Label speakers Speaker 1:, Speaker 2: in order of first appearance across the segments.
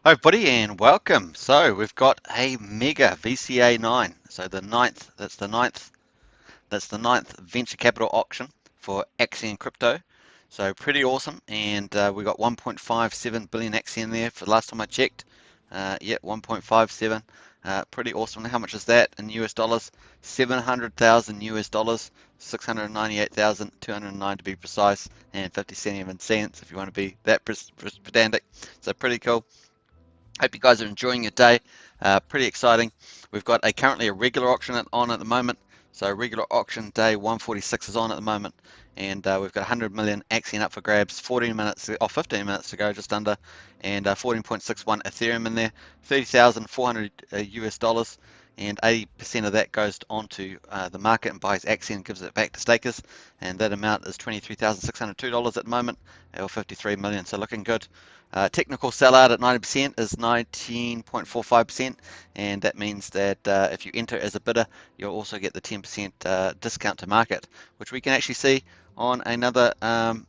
Speaker 1: Hi everybody and welcome. So we've got a mega VCA 9. So that's the ninth venture capital auction for Axion crypto. So pretty awesome, and we got 1.57 billion Axion there for the last time I checked. Yeah, 1.57. Pretty awesome. How much is that in US dollars? 700,000 US dollars, 698,209 to be precise, and 57 cents if you want to be that pedantic. So pretty cool. Hope you guys are enjoying your day. Pretty exciting. We've got currently a regular auction on at the moment. So regular auction day 146 is on at the moment, and we've got 100 million Axion up for grabs. 15 minutes to go, just under, and 14.61 Ethereum in there. 30,400 US dollars, and 80% of that goes onto the market and buys Axion and gives it back to stakers. And that amount is $23,602 at the moment, or 53 million. So looking good. Technical sellout at 90% is 19.45%, and that means that if you enter as a bidder, you'll also get the 10% discount to market, which we can actually see on another on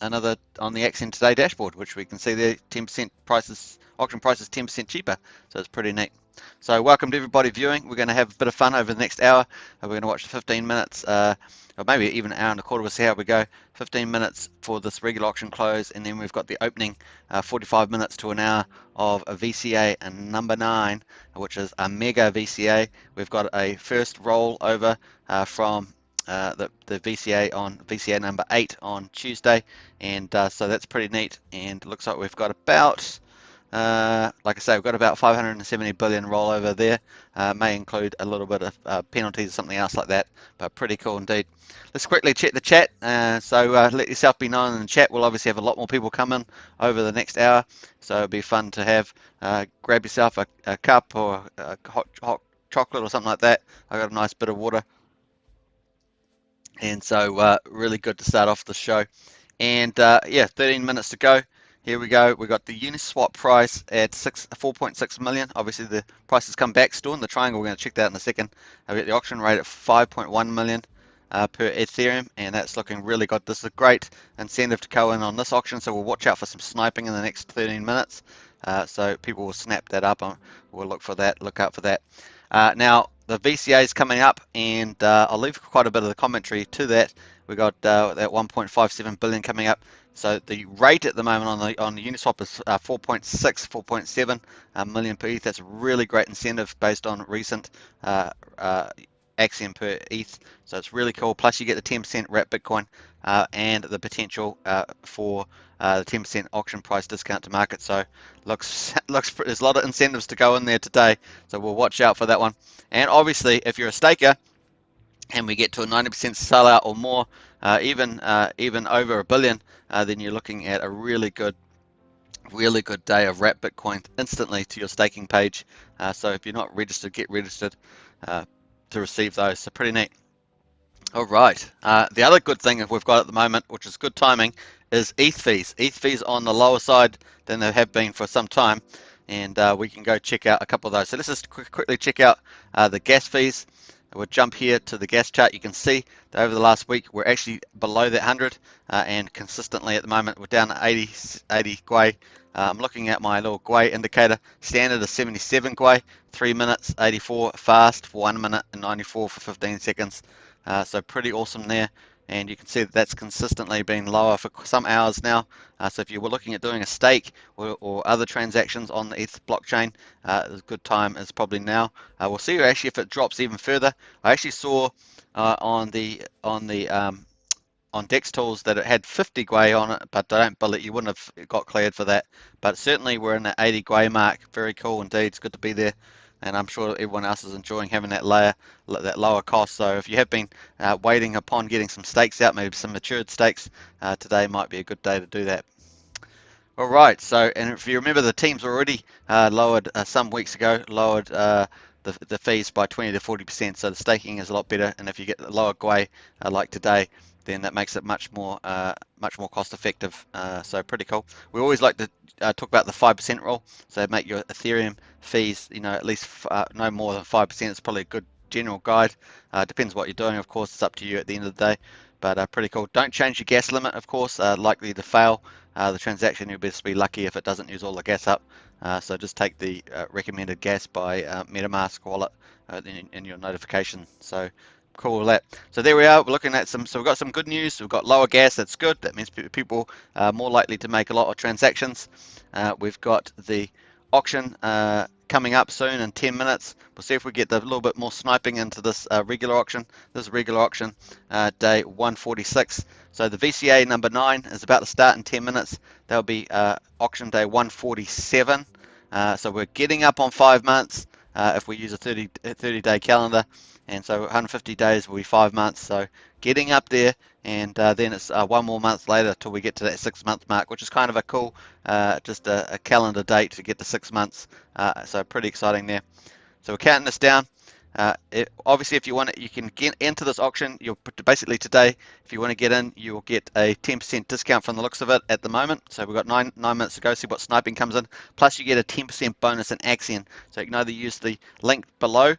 Speaker 1: the Axion Today dashboard, which we can see the 10% prices, auction prices 10% cheaper. So it's pretty neat. So welcome to everybody viewing. We're going to have a bit of fun over the next hour. We're going to watch 15 minutes, or maybe even an hour and a quarter. We'll see how we go. 15 minutes for this regular auction close, and then we've got the opening 45 minutes to an hour of a VCA and number 9, which is a mega VCA. We've got a first roll over from the VCA on VCA number 8 on Tuesday, and so that's pretty neat. And it looks like we've got about like I say, we've got about 570 billion rollover there. May include a little bit of penalties or something else like that, but pretty cool indeed. Let's quickly check the chat. So let yourself be known in the chat. We'll obviously have a lot more people come in over the next hour, so it'll be fun to have. Grab yourself a cup or a hot chocolate or something like that. I got a nice bit of water, and so really good to start off the show. And yeah, 13 minutes to go. Here we go. We got the Uniswap price at 4.6 million. Obviously, the price has come back still in the triangle. We're going to check that in a second. I've got the auction rate at 5.1 million per Ethereum, and that's looking really good. This is a great incentive to go in on this auction, so we'll watch out for some sniping in the next 13 minutes. So people will snap that up. We'll look for that. Look out for that. Now, the VCA is coming up, and I'll leave quite a bit of the commentary to that. We got that 1.57 billion coming up. So the rate at the moment on the Uniswap is 4.6, 4.7 million per ETH. That's a really great incentive based on recent Axion per ETH. So it's really cool. Plus you get the 10% wrap Bitcoin and the potential for the 10% auction price discount to market. So looks there's a lot of incentives to go in there today. So we'll watch out for that one. And obviously, if you're a staker and we get to a 90% sellout or more, even over a billion, then you're looking at a really good day of wrap Bitcoin instantly to your staking page. So if you're not registered, get registered to receive those. So pretty neat. All right. The other good thing that we've got at the moment, which is good timing, is ETH fees. ETH fees on the lower side than they have been for some time, and we can go check out a couple of those. So let's just quickly check out the gas fees. We'll jump here to the gas chart. You can see that over the last week we're actually below that 100, and consistently at the moment we're down to 80 Gwei. I'm looking at my little Gwei indicator. Standard is 77 Gwei, 3 minutes, 84 fast for 1 minute, and 94 for 15 seconds. So pretty awesome there. And you can see that that's consistently been lower for some hours now. So if you were looking at doing a stake or other transactions on the ETH blockchain, a good time is probably now. We'll see actually if it drops even further. I actually saw on Dex Tools that it had 50 Gwei on it, but I don't believe you wouldn't have got cleared for that. But certainly we're in the 80 Gwei mark. Very cool indeed. It's good to be there. And I'm sure everyone else is enjoying having that lower cost. So if you have been waiting upon getting some stakes out, maybe some matured stakes, today might be a good day to do that. All right. So, and if you remember, the teams already lowered some weeks ago, lowered the fees by 20 to 40%. So the staking is a lot better. And if you get the lower Gwei like today, then that makes it much more cost effective. So pretty cool. We always like to talk about the 5% rule. So make your Ethereum fees, at least no more than 5%. It's probably a good general guide. Depends what you're doing, of course. It's up to you at the end of the day. But pretty cool. Don't change your gas limit, of course. Likely to fail the transaction. You'll best be lucky if it doesn't use all the gas up. So just take the recommended gas by MetaMask wallet in your notification. So cool with that. So there we are. We're looking at so we've got some good news. We've got lower gas. That's good. That means people are more likely to make a lot of transactions. We've got the auction coming up soon in 10 minutes. We'll see if we get a little bit more sniping into this regular auction. This is regular auction day 146. So the VCA number 9 is about to start in 10 minutes. That'll be auction day 147. So we're getting up on 5 months if we use a 30-day calendar. And so 150 days will be 5 months. So getting up there, and then it's 1 more month later till we get to that 6 month mark, which is kind of a cool, just a calendar date to get to 6 months. So pretty exciting there. So we're counting this down. Obviously, if you want it, you can get into this auction. You'll basically today, if you want to get in, you will get a 10% discount from the looks of it at the moment. So we've got nine minutes to go. See what sniping comes in. Plus, you get a 10% bonus in Axion. So you can either use the link below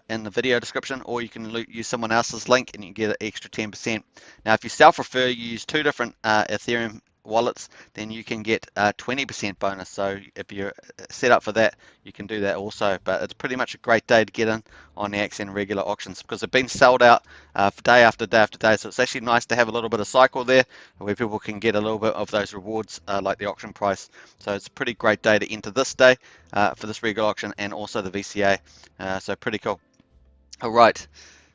Speaker 1: in the video description, or you can use someone else's link and you get an extra 10%. Now, if you self-refer, you use 2 different Ethereum wallets, then you can get a 20% bonus. So if you're set up for that, you can do that also. But it's pretty much a great day to get in on the Axion regular auctions because they've been sold out for day after day after day. So it's actually nice to have a little bit of cycle there where people can get a little bit of those rewards like the auction price. So it's a pretty great day to enter this day for this regular auction and also the VCA. So pretty cool. All right,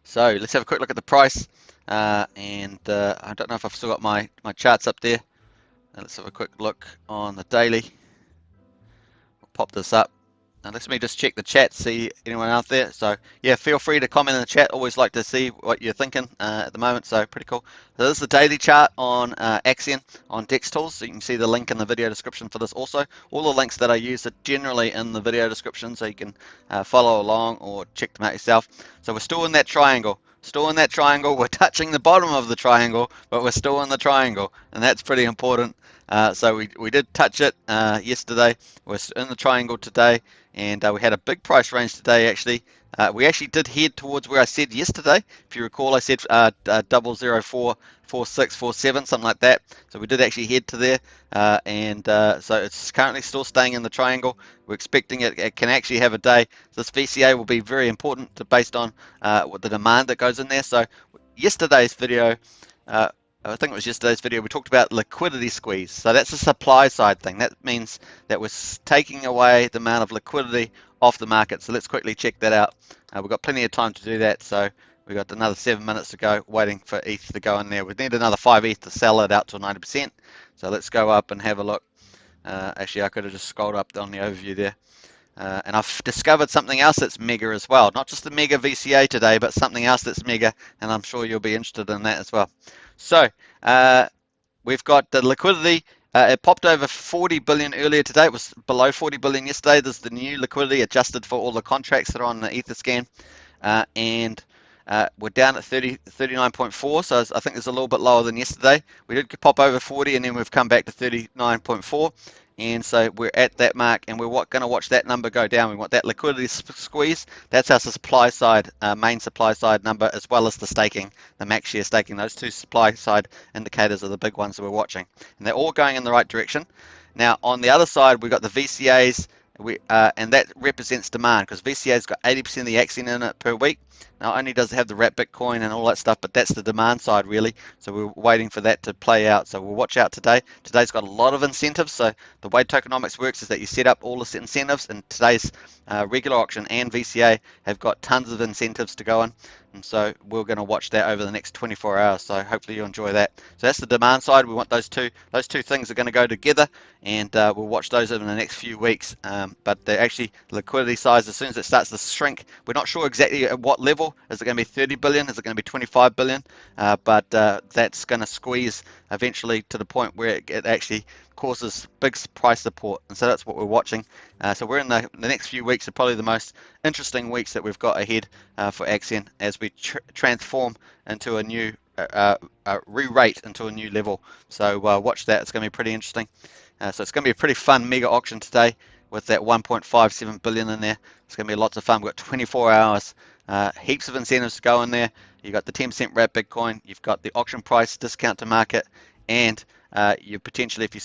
Speaker 1: so let's have a quick look at the price. I don't know if I've still got my charts up there. Let's have a quick look on the daily. I'll pop this up. Now let me just check the chat, see anyone out there. So yeah, feel free to comment in the chat. Always like to see what you're thinking at the moment. So pretty cool. So this is the daily chart on Axion on Dex Tools. So you can see the link in the video description for this also. All the links that I use are generally in the video description, so you can follow along or check them out yourself. So we're still in that triangle. Still in that triangle. We're touching the bottom of the triangle, but we're still in the triangle, and that's pretty important. So we did touch it yesterday. We're in the triangle today, and we had a big price range today actually. We actually did head towards where I said yesterday. If you recall, I said 0044647, something like that. So we did actually head to there, so it's currently still staying in the triangle. We're expecting it can actually have a day. This VCA will be very important based on the demand that goes in there. So yesterday's video, I think it was yesterday's video, we talked about liquidity squeeze. So that's a supply side thing. That means that we're taking away the amount of liquidity off the market. So let's quickly check that out. We've got plenty of time to do that. So we've got another 7 minutes to go, waiting for ETH to go in there. We need another 5 ETH to sell it out to 90%. So let's go up and have a look. Actually, I could have just scrolled up on the overview there. And I've discovered something else that's mega as well. Not just the mega VCA today, but something else that's mega. And I'm sure you'll be interested in that as well. So we've got the liquidity. It popped over 40 billion earlier today. It was below 40 billion yesterday. There's the new liquidity adjusted for all the contracts that are on the Etherscan. And we're down at 39.4, so I think it's a little bit lower than yesterday. We did pop over 40, and then we've come back to 39.4. And so we're at that mark, and we're going to watch that number go down. We want that liquidity squeeze. That's our supply side, main supply side number, as well as the staking, the max share staking. Those two supply side indicators are the big ones that we're watching, and they're all going in the right direction. Now on the other side, we've got the VCAs, and that represents demand because VCA's got 80% of the Axion in it per week. Not only does it have the wrap Bitcoin and all that stuff, but that's the demand side really. So we're waiting for that to play out. So we'll watch out today. Today's got a lot of incentives. So the way tokenomics works is that you set up all the incentives, and today's regular auction and VCA have got tons of incentives to go in. And so we're going to watch that over the next 24 hours. So hopefully you enjoy that. So that's the demand side. We want those two things are going to go together, and we'll watch those over the next few weeks. But they're actually liquidity size, as soon as it starts to shrink, we're not sure exactly at what level. Is it going to be 30 billion? Is it going to be 25 billion? But that's going to squeeze eventually to the point where it actually causes big price support, and so that's what we're watching. So we're in the next few weeks are probably the most interesting weeks that we've got ahead for Axion as we transform into a new re-rate into a new level. So watch that. It's going to be pretty interesting. So it's going to be a pretty fun mega auction today with that 1.57 billion in there. It's going to be lots of fun. We've got 24 hours, heaps of incentives to go in there. You've got the 10% wrap Bitcoin, you've got the auction price discount to market, and you potentially, if you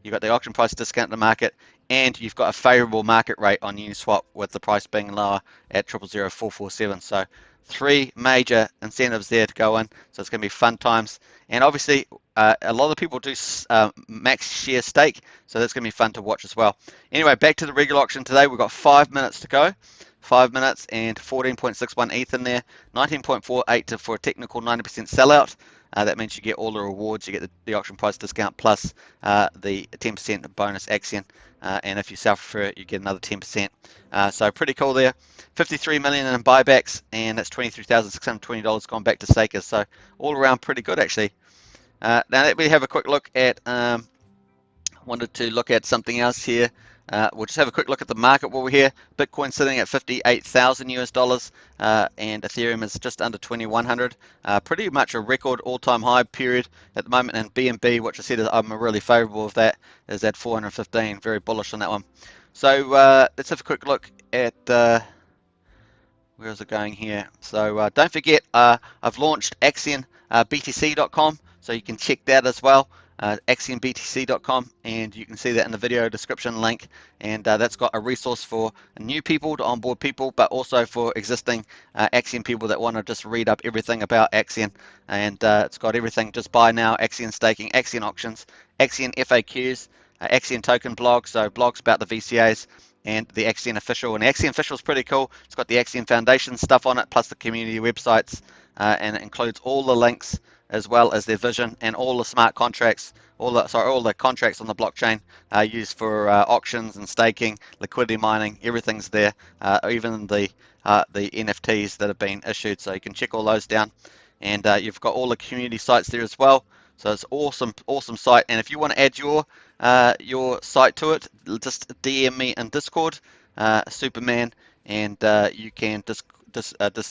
Speaker 1: you've got the auction price discount to market, and you've got a favorable market rate on Uniswap with the price being lower at 000447. So three major incentives there to go in. So it's going to be fun times. And obviously, a lot of people do max share stake, so that's going to be fun to watch as well. Anyway, back to the regular auction today. We've got 5 minutes to go. 5 minutes and 14.61 ETH in there, 19.48 for a technical 90% sellout. That means you get all the rewards. You get the auction price discount plus the 10% bonus Axion. And if you self-refer it, you get another 10%. So pretty cool there. 53 million in buybacks, and that's $23,620 gone back to stakers. So all around pretty good actually. Now let me have a quick look at. Wanted to look at something else here. We'll just have a quick look at the market while we're here. Bitcoin sitting at 58,000 US dollars, and Ethereum is just under 2,100. Pretty much a record all-time high period at the moment. And BNB, which I said I'm really favorable of that, is at 415. Very bullish on that one. So let's have a quick look at where is it going here. So don't forget, I've launched Axion BTC.com, so you can check that as well. AxionBTC.com, and you can see that in the video description link, and that's got a resource for new people to onboard people, but also for existing Axion people that want to just read up everything about Axion. And it's got everything: just buy now, Axion staking, Axion auctions, Axion FAQs, Axion token blog, so blogs about the VCAs, and the Axion official. And the Axion official is pretty cool. It's got the Axion Foundation stuff on it, plus the community websites, and it includes all the links as well as their vision and all the smart contracts, all the contracts on the blockchain used for auctions and staking, liquidity mining. Everything's there, even the NFTs that have been issued. So you can check all those down, and you've got all the community sites there as well. So it's awesome site. And if you want to add your site to it, just DM me in Discord, Superman, and you can just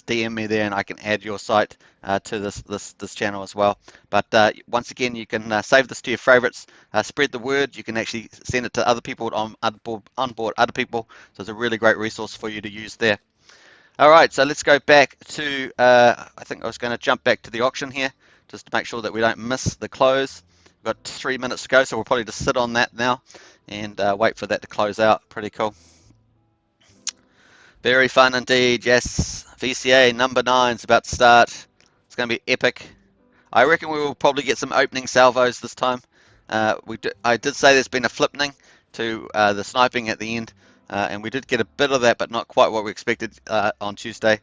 Speaker 1: DM me there, and I can add your site to this channel as well. But once again, you can save this to your favorites, spread the word. You can actually send it to other people onboard other people. So it's a really great resource for you to use there. All right, so let's go back to. I think I was going to jump back to the auction here, just to make sure that we don't miss the close. We've got 3 minutes to go, so we'll probably just sit on that now and wait for that to close out. Pretty cool. Very fun indeed, yes. VCA number 9 is about to start. It's going to be epic. I reckon we will probably get some opening salvos this time. I did say there's been a flippening to the sniping at the end, and we did get a bit of that, but not quite what we expected on Tuesday.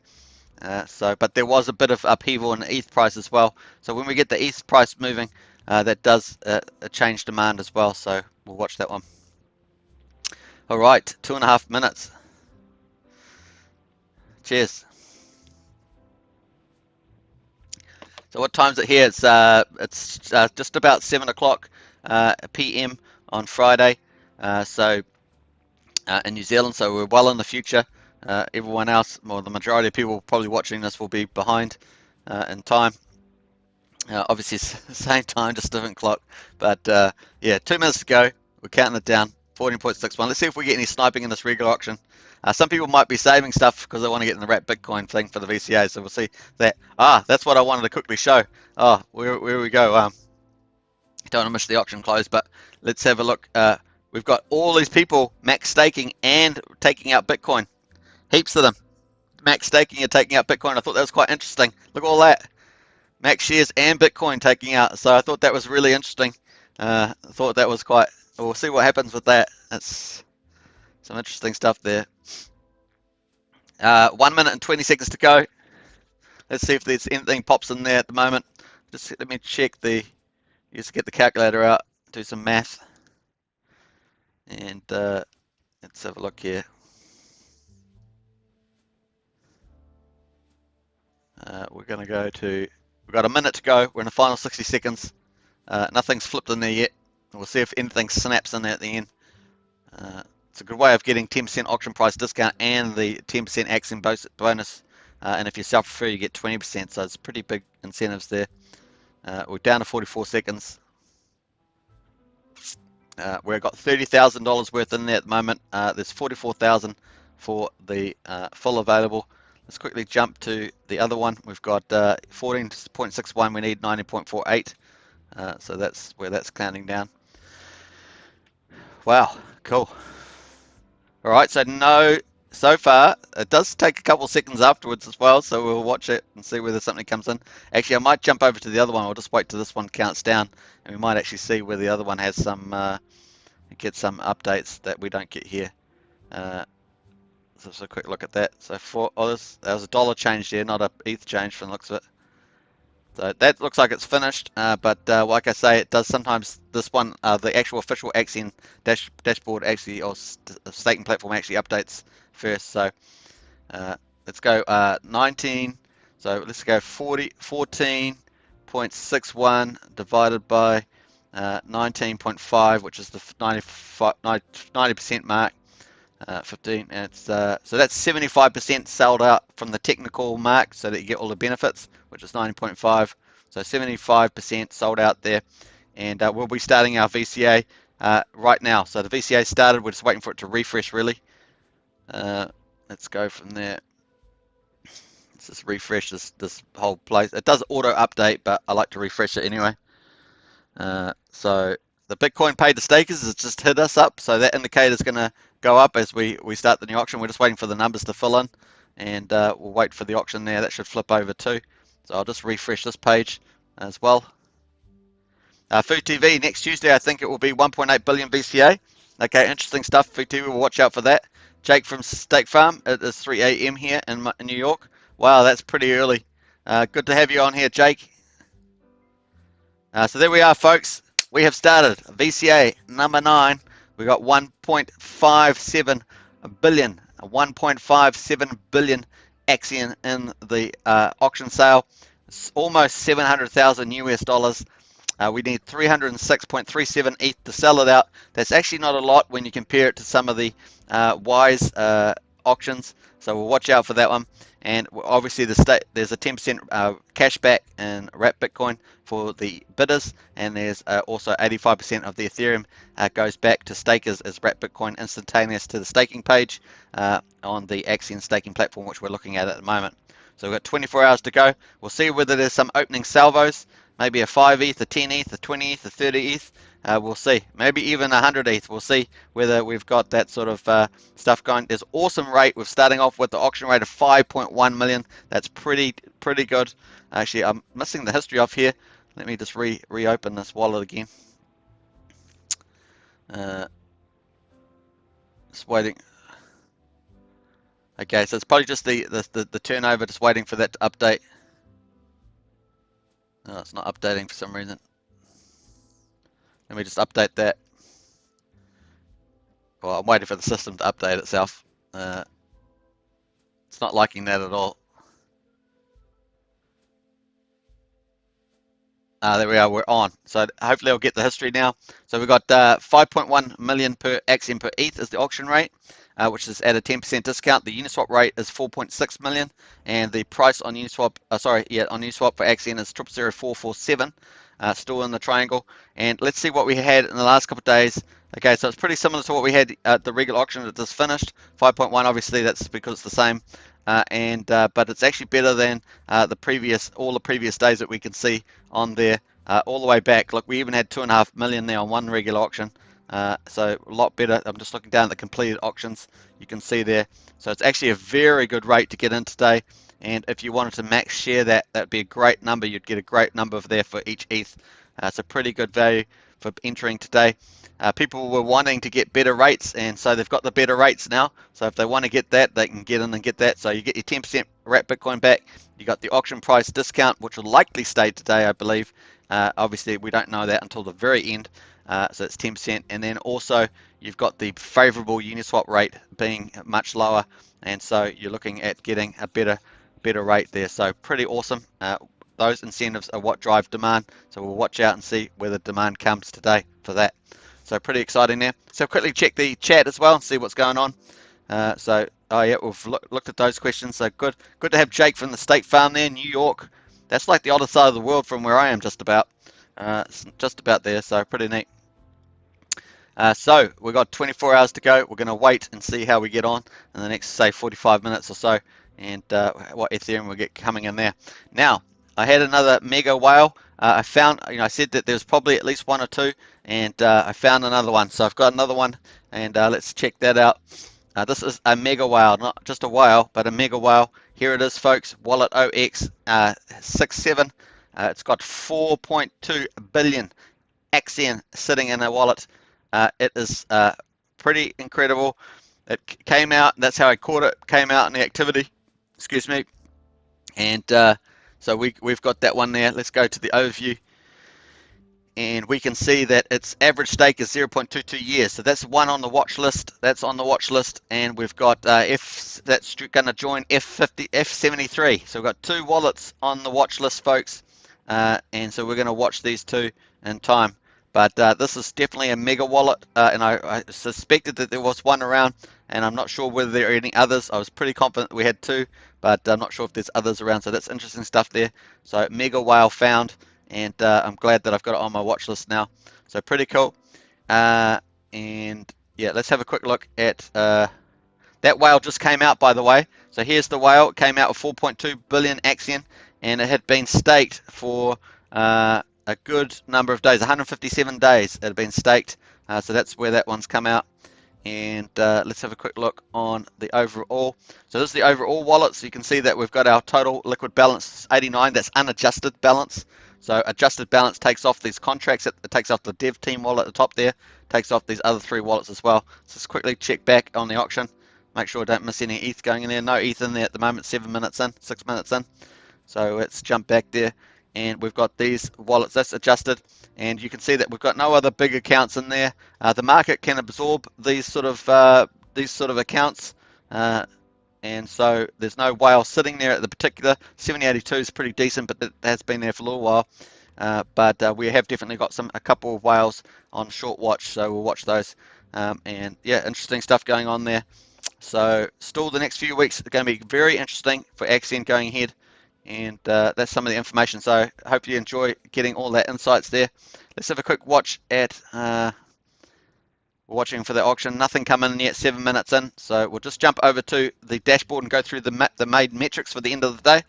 Speaker 1: But there was a bit of upheaval in the ETH price as well. So when we get the ETH price moving, that does change demand as well. So we'll watch that one. All right, 2.5 minutes. Cheers. So what time is it here? It's just about 7 o'clock PM on Friday. In New Zealand, so we're well in the future. Everyone else, well, the majority of people probably watching this will be behind in time. Obviously, it's the same time, just different clock. But yeah, 2 minutes to go. We're counting it down. 14.61. Let's see if we get any sniping in this regular auction. Some people might be saving stuff because they want to get in the wrap Bitcoin thing for the VCA. So we'll see that. That's what I wanted to quickly show. Oh, where we go. Don't want to miss the auction close, but let's have a look. We've got all these people max staking and taking out Bitcoin. Heaps of them. Max staking and taking out Bitcoin. I thought that was quite interesting. Look at all that. Max shares and Bitcoin taking out. So I thought that was really interesting. I thought that was quite. We'll see what happens with that. That's some interesting stuff there. 1 minute and 20 seconds to go. Let's see if there's anything pops in there at the moment. Just let me check just get the calculator out, do some math. And let's have a look here. We're going to go to, we've got a minute to go. We're in the final 60 seconds. Nothing's flipped in there yet. We'll see if anything snaps in there at the end. It's a good way of getting 10% auction price discount and the 10% Axion bonus. And if you self-refer, you get 20%. So it's pretty big incentives there. We're down to 44 seconds. We've got $30,000 worth in there at the moment. There's 44,000 for the full available. Let's quickly jump to the other one. We've got 14.61. We need 90.48. So that's where that's counting down. Wow, cool. All right, so no, so far it does take a couple of seconds afterwards as well, so we'll watch it and see whether something comes in. Actually, I might jump over to the other one. I'll just wait till this one counts down, and we might actually see where the other one has some get some updates that we don't get here. So just a quick look at that. So there was a dollar change there, not a ETH change from the looks of it. So that looks like it's finished, but like I say, it does sometimes, this one, the actual official Axion dashboard actually, or staking platform actually updates first. So let's go 19, so let's go 14.61 divided by 19.5, which is the 90% mark. 15, and it's so that's 75% sold out from the technical mark, so that you get all the benefits, which is 90.5. So 75% sold out there, and we'll be starting our VCA right now. So the VCA started. We're just waiting for it to refresh, really. Let's go from there. Let's just refresh this whole place. It does auto update, but I like to refresh it anyway. So the Bitcoin paid to stakers has just hit us up, so that indicator is going to go up as we start the new auction. We're just waiting for the numbers to fill in, and we'll wait for the auction there. That should flip over too. So I'll just refresh this page as well. Food TV next Tuesday, I think it will be 1.8 billion VCA. Okay, interesting stuff. Food TV, we'll watch out for that. Jake from Steak Farm, it is 3 a.m. here in New York. Wow, that's pretty early. Good to have you on here, Jake. So there we are, folks. We have started VCA number 9. We got 1.57 billion, 1.57 billion Axion in the auction sale. It's almost 700,000 US dollars. We need 306.37 ETH to sell it out. That's actually not a lot when you compare it to some of the Wise auctions. So we'll watch out for that one. And obviously there's a 10% cashback in wrapped Bitcoin for the bidders, and there's also 85% of the Ethereum goes back to stakers as wrapped Bitcoin instantaneous to the staking page on the Axion staking platform, which we're looking at the moment. So we've got 24 hours to go. We'll see whether there's some opening salvos, maybe a 5 ETH, a 10 ETH, a 20 ETH, a 30 ETH. We'll see. Maybe even 100 ETH. We'll see whether we've got that sort of stuff going. There's awesome rate. We're starting off with the auction rate of 5.1 million. That's pretty good. Actually, I'm missing the history off here. Let me just reopen this wallet again. Just waiting. Okay, so it's probably just the turnover, just waiting for that to update. No, it's not updating for some reason. Let me just update that. Well, I'm waiting for the system to update itself. It's not liking that at all. There we are, we're on. So hopefully I'll get the history now. So we've got 5.1 million per Axion per ETH is the auction rate, which is at a 10% discount. The Uniswap rate is 4.6 million, and the price on Uniswap, on Uniswap for Axion is 000447, still in the triangle. And let's see what we had in the last couple of days. Okay, so it's pretty similar to what we had at the regular auction that just finished. 5.1, obviously that's because it's the same. But it's actually better than all the previous days that we can see on there, all the way back. Look, we even had 2.5 million there on one regular auction, so a lot better. I'm just looking down at the completed auctions. You can see there. So it's actually a very good rate to get in today. And if you wanted to max share that, that'd be a great number. You'd get a great number there for each ETH. It's a pretty good value for entering today. People were wanting to get better rates, and so they've got the better rates now. So if they want to get that, they can get in and get that. So you get your 10% wrapped Bitcoin back. You got the auction price discount, which will likely stay today, I believe. Obviously, we don't know that until the very end. So it's 10%, and then also you've got the favorable Uniswap rate being much lower, and so you're looking at getting a better rate there. So pretty awesome. Those incentives are what drive demand. So we'll watch out and see where the demand comes today for that. So pretty exciting there. So quickly check the chat as well and see what's going on. Oh yeah, we've looked at those questions. So good to have Jake from the State Farm there, New York. That's like the other side of the world from where I am, just about. Just about there. So pretty neat. So we've got 24 hours to go. We're going to wait and see how we get on in the next, say, 45 minutes or so, and what Ethereum will get coming in there. Now, I had another mega whale. I found, I said that there's probably at least one or two, and I found another one. So I've got another one, and let's check that out. This is a mega whale, not just a whale, but a mega whale. Here it is, folks. Wallet OX67. It's got 4.2 billion AXN sitting in a wallet. It is pretty incredible. It came out, that's how I caught it, came out in the activity, excuse me, and so we've got that one there. Let's go to the overview, and we can see that its average stake is 0.22 years. So that's one on the watch list. That's on the watch list, and we've got F that's going to join F73. So we've got two wallets on the watch list, folks, and so we're going to watch these two in time. But this is definitely a mega wallet, and I suspected that there was one around, and I'm not sure whether there are any others. I was pretty confident we had two, but I'm not sure if there's others around. So that's interesting stuff there. So mega whale found, and I'm glad that I've got it on my watch list now. So pretty cool. And yeah, let's have a quick look at that whale. Just came out, by the way. So here's the whale. It came out with 4.2 billion Axion, and it had been staked for a good number of days, 157 days it had been staked. So that's where that one's come out. And let's have a quick look on the overall. So this is the overall wallet. So you can see that we've got our total liquid balance 89. That's unadjusted balance. So adjusted balance takes off these contracts. It takes off the dev team wallet at the top there. Takes off these other three wallets as well. So let's quickly check back on the auction. Make sure I don't miss any ETH going in there. No ETH in there at the moment. 7 minutes in, 6 minutes in. So let's jump back there. And we've got these wallets that's adjusted, and you can see that we've got no other big accounts in there. The market can absorb these sort of accounts, and so there's no whale sitting there at the particular. 7082 is pretty decent, but it has been there for a little while. But we have definitely got a couple of whales on short watch, so we'll watch those. And yeah, interesting stuff going on there. So still the next few weeks are going to be very interesting for Axion going ahead. And that's some of the information. So I hope you enjoy getting all that insights there. Let's have a quick watch at we're watching for the auction. Nothing coming in yet, 7 minutes in. So we'll just jump over to the dashboard and go through the main metrics for the end of the day.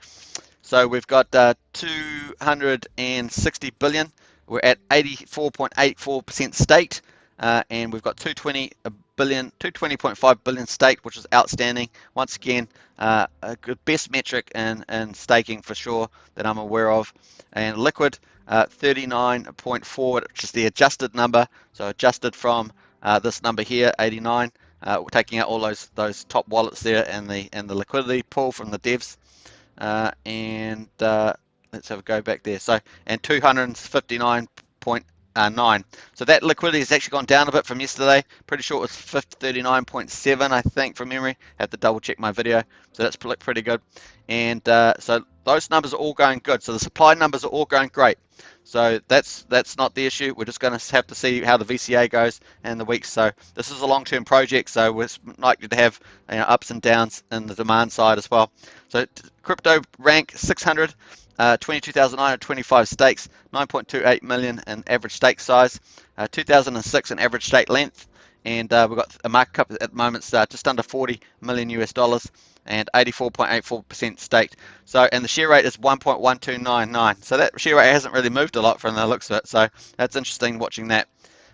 Speaker 1: So we've got 260 billion. We're at 84.84% staked, and we've got 220.5 billion staked, which is outstanding. Once again, a good best metric in staking for sure that I'm aware of. And liquid 39.4, which is the adjusted number. So adjusted from this number here, 89. We're taking out all those top wallets there and the liquidity pool from the devs. And let's have a go back there. So and 259.9. So that liquidity has actually gone down a bit from yesterday. Pretty sure it was 39.7, I think, from memory. Have to double check my video. So that's pretty good. And so those numbers are all going good. So the supply numbers are all going great. So that's not the issue. We're just going to have to see how the VCA goes in the weeks. So this is a long-term project, so we're likely to have ups and downs in the demand side as well. So crypto rank 600, 22,925 stakes, 9.28 million in average stake size, 2006 in average stake length, and we've got a market cap at the moment just under 40 million US dollars. And 84.84% staked. So, and the share rate is 1.1299. So that share rate hasn't really moved a lot from the looks of it. So that's interesting watching that.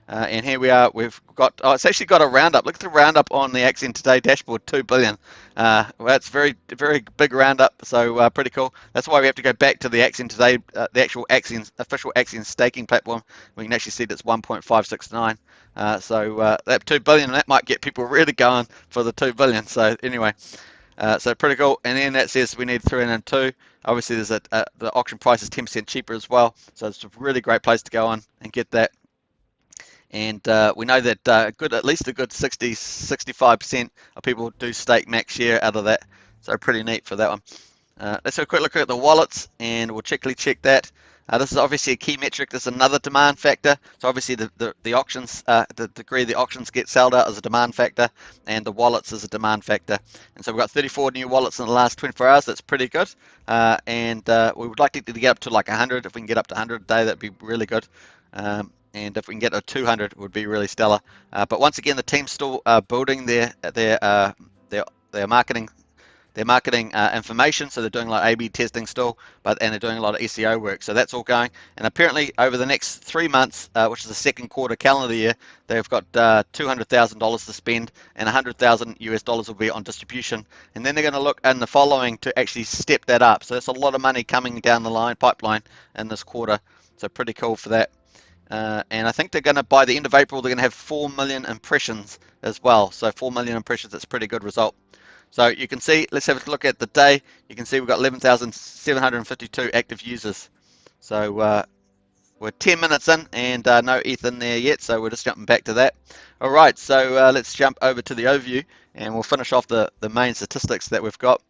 Speaker 1: And here we are. We've got, it's actually got a roundup. Look at the roundup on the Axion Today dashboard, 2 billion. Well, that's very big roundup. So pretty cool. That's why we have to go back to the Axion Today, the actual Axion official Axion staking platform. We can actually see that's 1.569. So that 2 billion, that might get people really going for the 2 billion. So anyway. So pretty cool, and then that says we need 302. Obviously, there's the auction price is 10% cheaper as well, so it's a really great place to go on and get that. And we know that at least a good 65% of people do stake max share out of that, so pretty neat for that one. Let's have a quick look at the wallets, and we'll check that. This is obviously a key metric. This is another demand factor. So obviously the auctions, the degree the auctions get sold out is a demand factor, and the wallets is a demand factor. And so we've got 34 new wallets in the last 24 hours. That's pretty good. And we would like to get up to like 100. If we can get up to 100 a day, that'd be really good. And if we can get to 200, it would be really stellar. But once again, the team's still building their marketing their marketing information. So they're doing like A/B testing still, and they're doing a lot of SEO work. So that's all going. And apparently over the next 3 months, which is the second quarter calendar year, they've got $200,000 to spend, and 100,000 US dollars will be on distribution. And then they're going to look in the following to actually step that up. So that's a lot of money coming down the pipeline in this quarter. So pretty cool for that. And I think they're going to, by the end of April, they're going to have 4 million impressions as well. So 4 million impressions, that's a pretty good result. So you can see, let's have a look at the day. You can see we've got 11,752 active users. So we're 10 minutes in and no ETH in there yet, so we're just jumping back to that. All right, so let's jump over to the overview and we'll finish off the main statistics that we've got.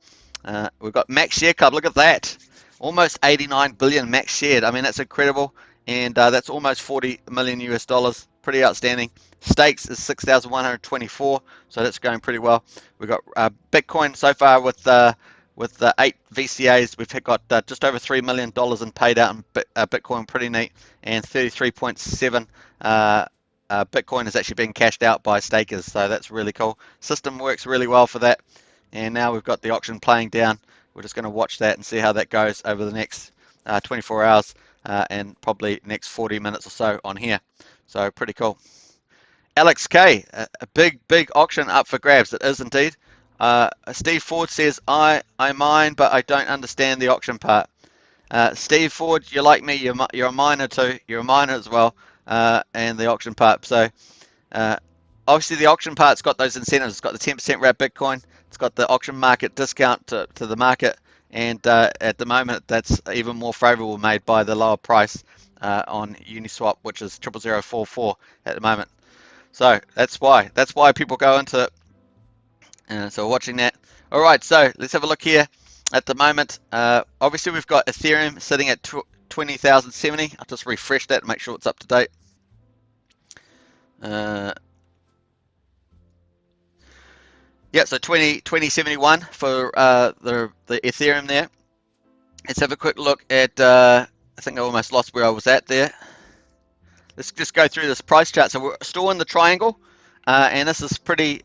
Speaker 1: We've got max share club, look at that. Almost 89 billion max shared. I mean, that's incredible. And that's almost 40 million US dollars. Pretty outstanding. Stakes is 6,124, so that's going pretty well. We've got Bitcoin so far with 8 VCAs. We've got just over $3 million in paid out in Bitcoin, pretty neat. And 33.7 Bitcoin is actually being cashed out by stakers, so that's really cool. System works really well for that. And now we've got the auction playing down. We're just going to watch that and see how that goes over the next 24 hours. And probably next 40 minutes or so on here. So pretty cool. Alex K, a big auction up for grabs. It is indeed. Steve Ford says, I mine, but I don't understand the auction part. Steve Ford, you're like me. You're a miner too. You're a miner as well. And the auction part. So obviously the auction part's got those incentives. It's got the 10% wrap Bitcoin. It's got the auction market discount to the market. And at the moment, that's even more favorable made by the lower price on Uniswap, which is 00044 at the moment. So that's why people go into it. So watching that. All right, so let's have a look here. At the moment, obviously we've got Ethereum sitting at 20,070. I'll just refresh that and make sure it's up to date. Yeah, so 2071 for the Ethereum there. Let's have a quick look at, I think I almost lost where I was at there. Let's just go through this price chart. So we're still in the triangle, and this is pretty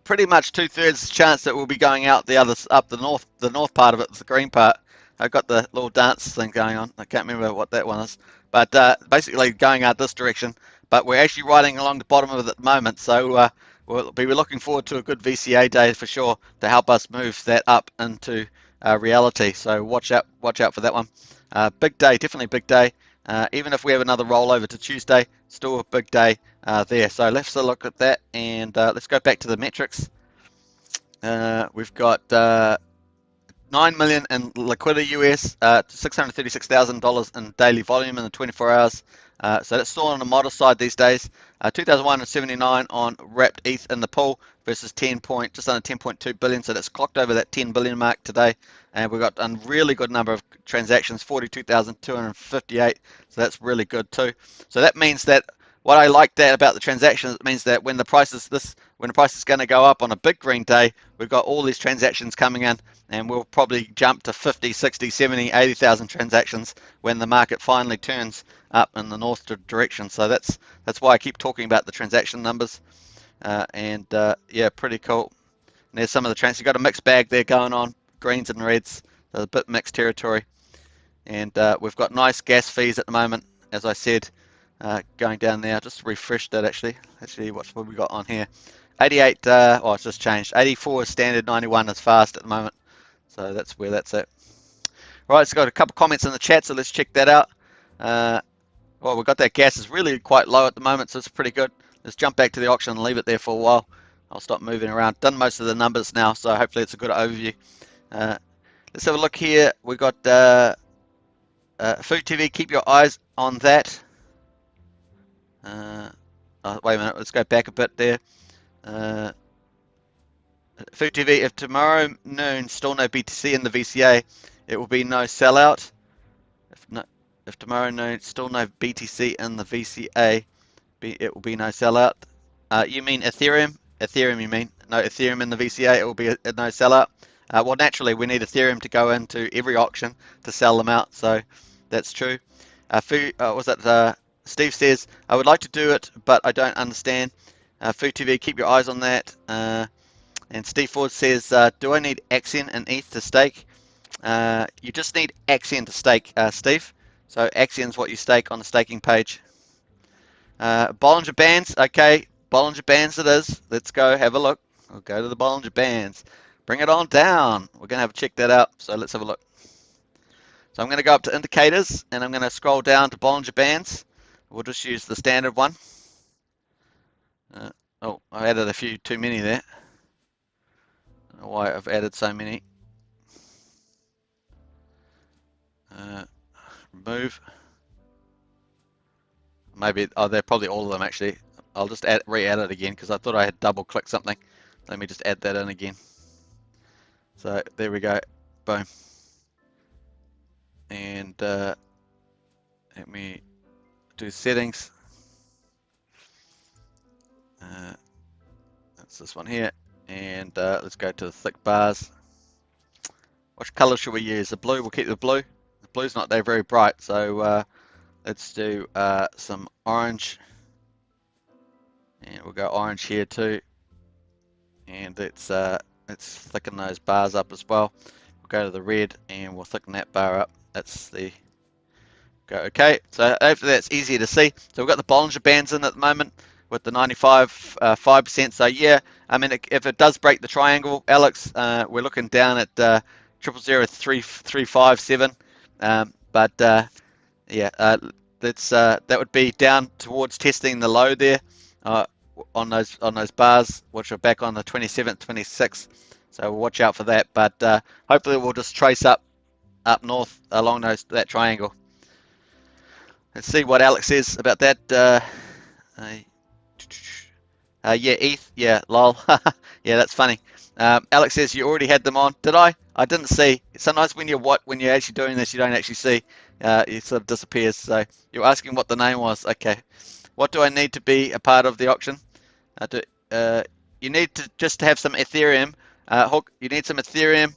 Speaker 1: much 2/3 chance that we'll be going out up the north part of it, the green part. I've got the little dance thing going on. I can't remember what that one is, but basically going out this direction. But we're actually riding along the bottom of it at the moment, so we'll be looking forward to a good VCA day for sure to help us move that up into reality. So watch out for that one. Big day, definitely big day. Even if we have another rollover to Tuesday, still a big day there. So let's look at that, and let's go back to the metrics. We've got 9 million in liquidity US, $636,000 in daily volume in the 24 hours. So that's still on the modest side these days. 2,179 on wrapped ETH in the pool versus just under 10.2 billion. So that's clocked over that 10 billion mark today. And we've got a really good number of transactions, 42,258. So that's really good too. So that means that what I like that about the transactions, it means that when the price is going to go up on a big green day, we've got all these transactions coming in, and we'll probably jump to 50, 60, 70, 80,000 transactions when the market finally turns up in the north direction. So that's why I keep talking about the transaction numbers, yeah, pretty cool. And there's some of the you've got a mixed bag there going on, greens and reds, so a bit mixed territory, and we've got nice gas fees at the moment, as I said. Going down there, just refreshed it actually. What's what we got on here? 88, it's just changed. 84 is standard, 91 is fast at the moment. So that's where that's at. All right, so got a couple comments in the chat, so let's check that out. Well, we've got that gas is really quite low at the moment, so it's pretty good. Let's jump back to the auction and leave it there for a while. I'll stop moving around. Done most of the numbers now, so hopefully it's a good overview. Let's have a look here. We've got Food TV, keep your eyes on that. Wait a minute, let's go back a bit there. Food TV, if tomorrow noon still no BTC in the VCA, it will be no sellout. If tomorrow noon still no BTC in the VCA, it will be no sellout. You mean Ethereum? Ethereum, you mean? No Ethereum in the VCA, it will be no sellout. Well, naturally, we need Ethereum to go into every auction to sell them out, so that's true. Steve says, I would like to do it, but I don't understand. Food TV, keep your eyes on that. And Steve Ford says, do I need Axion and ETH to stake? You just need Axion to stake, Steve. So Axion's what you stake on the staking page. Bollinger Bands, okay, Bollinger Bands it is. Let's go have a look. We'll go to the Bollinger Bands. Bring it on down. We're going to have to check that out, so let's have a look. So I'm going to go up to indicators, and I'm going to scroll down to Bollinger Bands. We'll just use the standard one. Oh, I added a few too many there. I don't know why I've added so many. Remove. Maybe, oh, they're probably all of them actually. I'll just re-add it again because I thought I had double clicked something. Let me just add that in again. So there we go. Boom. And let me do settings. That's this one here. And let's go to the thick bars. Which color should we use? The blue, we'll keep the blue. The blue's not there very bright, so let's do some orange. And we'll go orange here too. And let's thicken those bars up as well. We'll go to the red and we'll thicken that bar up. That's the go. Okay, so hopefully that's easier to see. So we've got the Bollinger Bands in at the moment with the 95.5%. So yeah, I mean, if it does break the triangle, Alex, we're looking down at 000357. But yeah, that would be down towards testing the low there on those bars, which are back on the 27th, 26th. So we'll watch out for that. But hopefully we'll just trace up north along that triangle. Let's see what Alex says about that. Yeah, ETH. Yeah, lol. Yeah, that's funny. Alex says you already had them on. Did I? I didn't see. Sometimes when you're actually doing this, you don't actually see. It sort of disappears. So you're asking what the name was. Okay. What do I need to be a part of the auction? You need to just have some Ethereum. You need some Ethereum.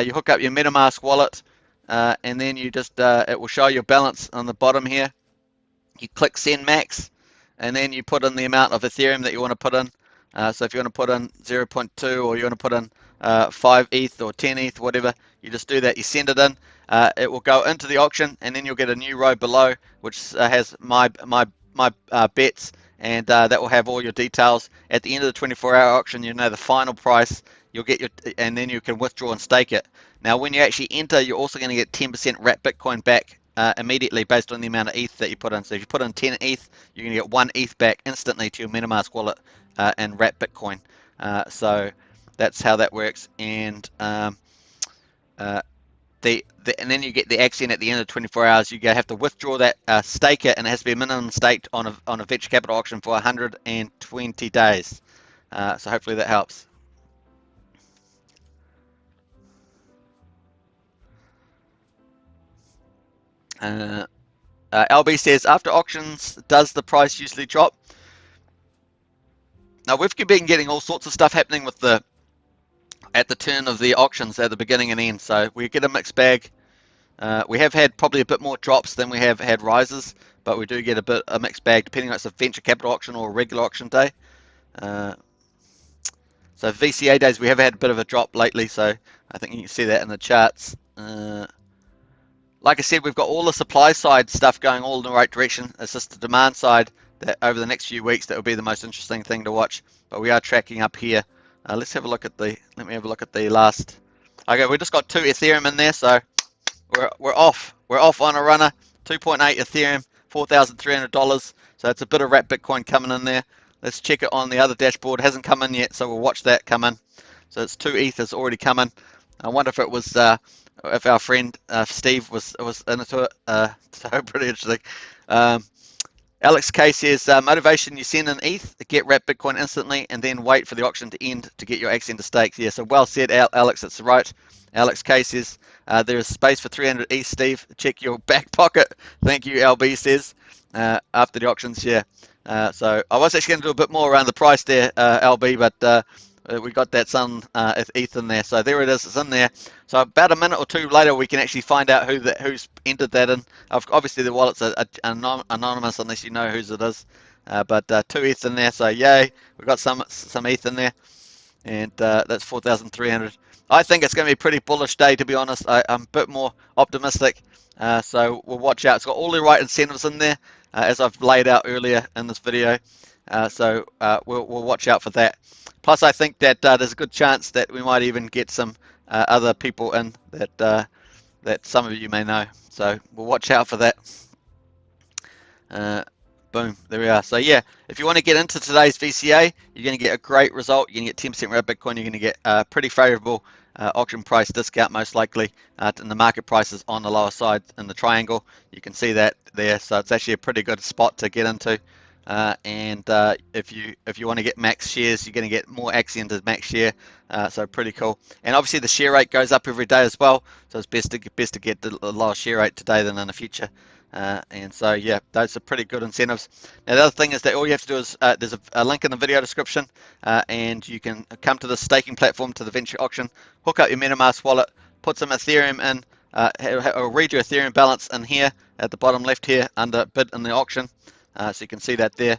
Speaker 1: You hook up your MetaMask wallet, and then you just it will show your balance on the bottom here. You click Send Max, and then you put in the amount of Ethereum that you want to put in. So if you want to put in 0.2 or you want to put in 5 ETH or 10 ETH, whatever, you just do that. You send it in. It will go into the auction, and then you'll get a new row below which has my bets, and that will have all your details. At the end of the 24-hour auction, you know the final price. You'll get and then you can withdraw and stake it. Now, when you actually enter, you're also going to get 10% wrapped Bitcoin back immediately based on the amount of ETH that you put in. So if you put in 10 ETH, you're going to get 1 ETH back instantly to your MetaMask wallet and wrapped Bitcoin. So that's how that works. And and then you get the Axion at the end of 24 hours. You have to withdraw that, stake it, and it has to be minimum staked on a venture capital auction for 120 days. So hopefully that helps. LB says, after auctions, does the price usually drop? Now, we've been getting all sorts of stuff happening with at the turn of the auctions at the beginning and end. So we get a mixed bag. We have had probably a bit more drops than we have had rises, but we do get a mixed bag depending on if it's a venture capital auction or a regular auction day. So VCA days, we have had a bit of a drop lately, so I think you can see that in the charts. Like I said, we've got all the supply side stuff going all in the right direction. It's just the demand side that over the next few weeks that will be the most interesting thing to watch. But we are tracking up here. Let me have a look at the last. Okay, we just got 2 Ethereum in there, so we're off. We're off on a runner. 2.8 Ethereum, $4,300. So it's a bit of wrapped Bitcoin coming in there. Let's check it on the other dashboard. It hasn't come in yet, so we'll watch that come in. So it's 2 ETH has already come in. I wonder if it was if our friend Steve was into it. So pretty interesting. Alex K says, motivation, you send an ETH, get wrapped Bitcoin instantly, and then wait for the auction to end to get your Axion to stake. Yeah, so well said, Alex, it's right. Alex K says, there is space for 300 ETH, Steve. Check your back pocket. Thank you, LB says, after the auctions, yeah. So I was actually going to do a bit more around the price there, LB, but we got that some ETH in there. So there it is, it's in there. So about a minute or two later, we can actually find out who's entered that in. Obviously, the wallets are anonymous unless you know whose it is. But 2 ETH in there, so yay, we've got some ETH in there. and that's 4,300. I think it's going to be a pretty bullish day, to be honest. I'm a bit more optimistic, so we'll watch out. It's got all the right incentives in there, as I've laid out earlier in this video, so we'll watch out for that. Plus, I think that there's a good chance that we might even get some other people in that some of you may know, so we'll watch out for that. Boom, there we are. So yeah, if you want to get into today's VCA, you're going to get a great result. You're going to get 10% rate of Bitcoin. You're going to get a pretty favorable auction price discount, most likely, and the market price is on the lower side in the triangle. You can see that there. So it's actually a pretty good spot to get into. And if you want to get max shares, you're going to get more Axion to max share. So pretty cool. And obviously the share rate goes up every day as well. So it's best to get the lower share rate today than in the future. And so yeah, those are pretty good incentives. Now the other thing is that all you have to do is there's a link in the video description, and you can come to the staking platform, to the venture auction, hook up your MetaMask wallet, put some Ethereum in, or read your Ethereum balance in here at the bottom left here under bid in the auction. So you can see that there,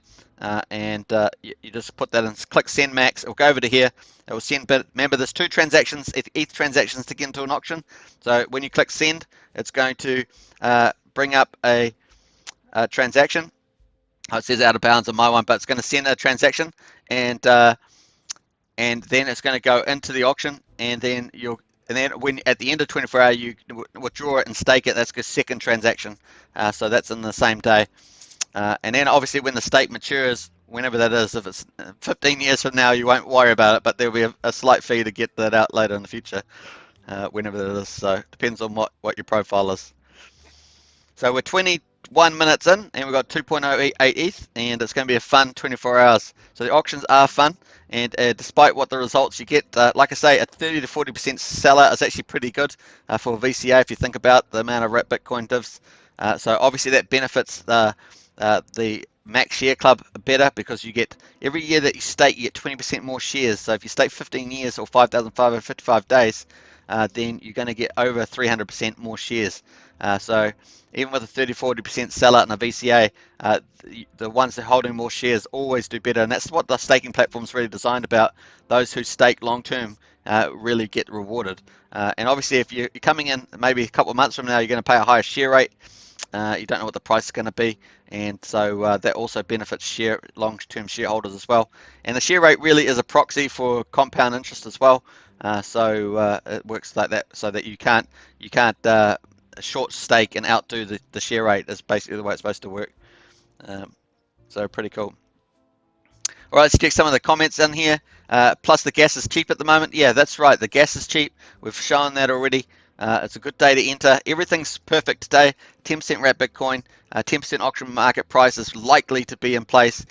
Speaker 1: and you just put that in, click send max. It'll go over to here. It will send bid. Remember, there's 2 transactions, ETH transactions, to get into an auction. So when you click send, it's going to bring up a transaction. Oh, it says out of bounds on my one, but it's going to send a transaction, and then it's going to go into the auction, and then when at the end of 24 hours you withdraw it and stake it. That's the second transaction. So that's in the same day. And then obviously when the stake matures, whenever that is, if it's 15 years from now, you won't worry about it, but there'll be a slight fee to get that out later in the future, whenever that is. So it depends on what your profile is. So we're 21 minutes in, and we've got 2.08 ETH, and it's going to be a fun 24 hours. So the auctions are fun, and despite what the results you get, like I say, a 30 to 40% seller is actually pretty good for VCA if you think about the amount of Bitcoin divs. So obviously that benefits the max share club better, because you get, every year that you stake, you get 20% more shares. So if you stake 15 years or 5,555 days, then you're going to get over 300% more shares. So even with a 30-40% sellout in a VCA, the ones that are holding more shares always do better, and that's what the staking platform is really designed about. Those who stake long term really get rewarded. And obviously if you're coming in maybe a couple of months from now, you're going to pay a higher share rate. You don't know what the price is going to be, and so that also benefits long-term shareholders as well. And the share rate really is a proxy for compound interest as well. So it works like that, so that you can't short stake and outdo the share rate. Is basically the way it's supposed to work. So pretty cool. All right, let's check some of the comments in here. Plus the gas is cheap at the moment. Yeah, that's right. The gas is cheap. We've shown that already. It's a good day to enter. Everything's perfect today. 10% wrap Bitcoin, 10% auction market price is likely to be in place.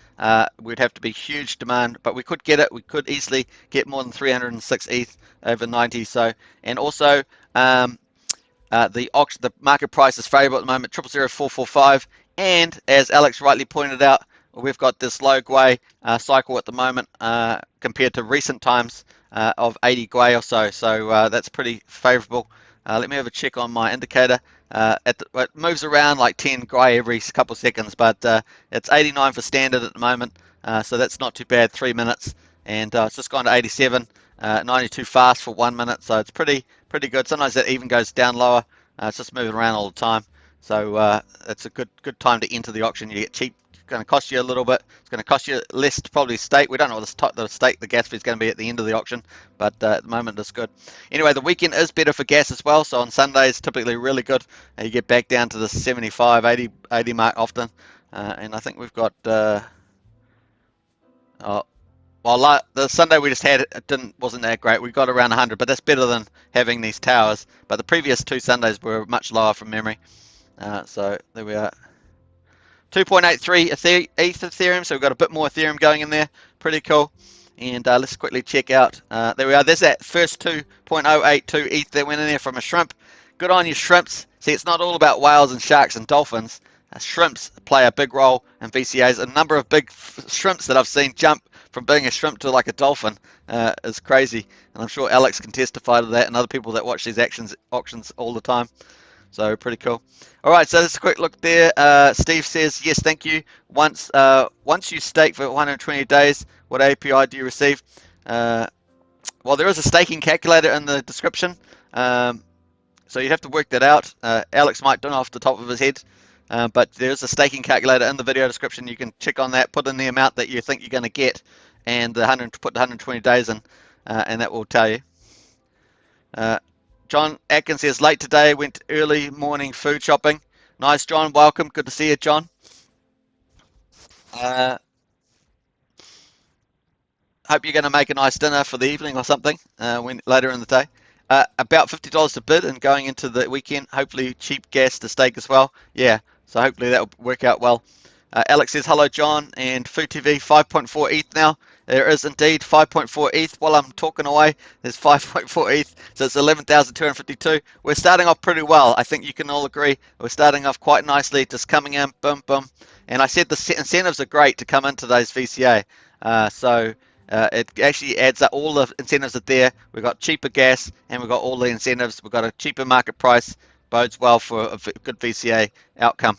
Speaker 1: We'd have to be huge demand, but we could get it. We could easily get more than 306 ETH over 90. So, and also the market price is favorable at the moment, 000445. And as Alex rightly pointed out, we've got this low Gwei cycle at the moment compared to recent times of 80 Gwei or so. So that's pretty favorable. Let me have a check on my indicator. It moves around like 10 Gwei every couple of seconds, but it's 89 for standard at the moment, so that's not too bad. 3 minutes, and it's just gone to 87, 92 fast for 1 minute, so it's pretty good. Sometimes that even goes down lower. It's just moving around all the time, so it's a good time to enter the auction. You get cheap. Going to cost you a little bit. It's going to cost you less to probably stake. We don't know what the gas fee is going to be at the end of the auction, but at the moment it's good. Anyway, the weekend is better for gas as well. So on Sundays, typically really good. You get back down to the 75, 80 mark often, and I think we've got. Well, the Sunday we just had wasn't that great. We got around 100, but that's better than having these towers. But the previous 2 Sundays were much lower from memory. So there we are. 2.83 ETH Ethereum, so we've got a bit more Ethereum going in there. Pretty cool. And let's quickly check out. There we are. There's that first 2.082 ETH that went in there from a shrimp. Good on you, shrimps. See, it's not all about whales and sharks and dolphins. Shrimps play a big role in VCAs. A number of big shrimps that I've seen jump from being a shrimp to like a dolphin is crazy. And I'm sure Alex can testify to that, and other people that watch these auctions all the time. So pretty cool. All right, so just a quick look there. Steve says, yes, thank you. Once you stake for 120 days, what API do you receive? Well, there is a staking calculator in the description, so you have to work that out. Alex might don't know off the top of his head, but there's a staking calculator in the video description. You can check on that, put in the amount that you think you're going to get, and put the 120 days in, and that will tell you. John Atkins says, late today, went early morning food shopping. Nice, John. Welcome. Good to see you, John. Hope you're going to make a nice dinner for the evening or something later in the day. About $50 to bid and going into the weekend. Hopefully cheap gas to stake as well. Yeah, so hopefully that will work out well. Alex says, hello, John, and Food TV 5.4 ETH now. There is indeed 5.4 ETH. While I'm talking away, there's 5.4 ETH, so it's 11,252. We're starting off pretty well. I think you can all agree. We're starting off quite nicely, just coming in, boom, boom. And I said the incentives are great to come in today's VCA. It actually adds up. All the incentives are there. We've got cheaper gas and we've got all the incentives. We've got a cheaper market price. Bodes well for a good VCA outcome.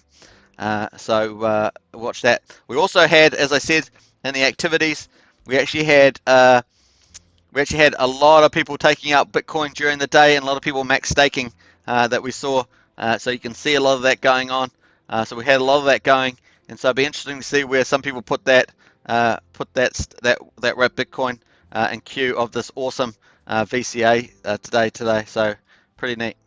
Speaker 1: So watch that. We also had, as I said, in the activities, we actually had a lot of people taking out Bitcoin during the day and a lot of people max staking that we saw. So you can see a lot of that going on. So we had a lot of that going, and so it'll be interesting to see where some people put that Bitcoin in queue of this awesome VCA today. So pretty neat.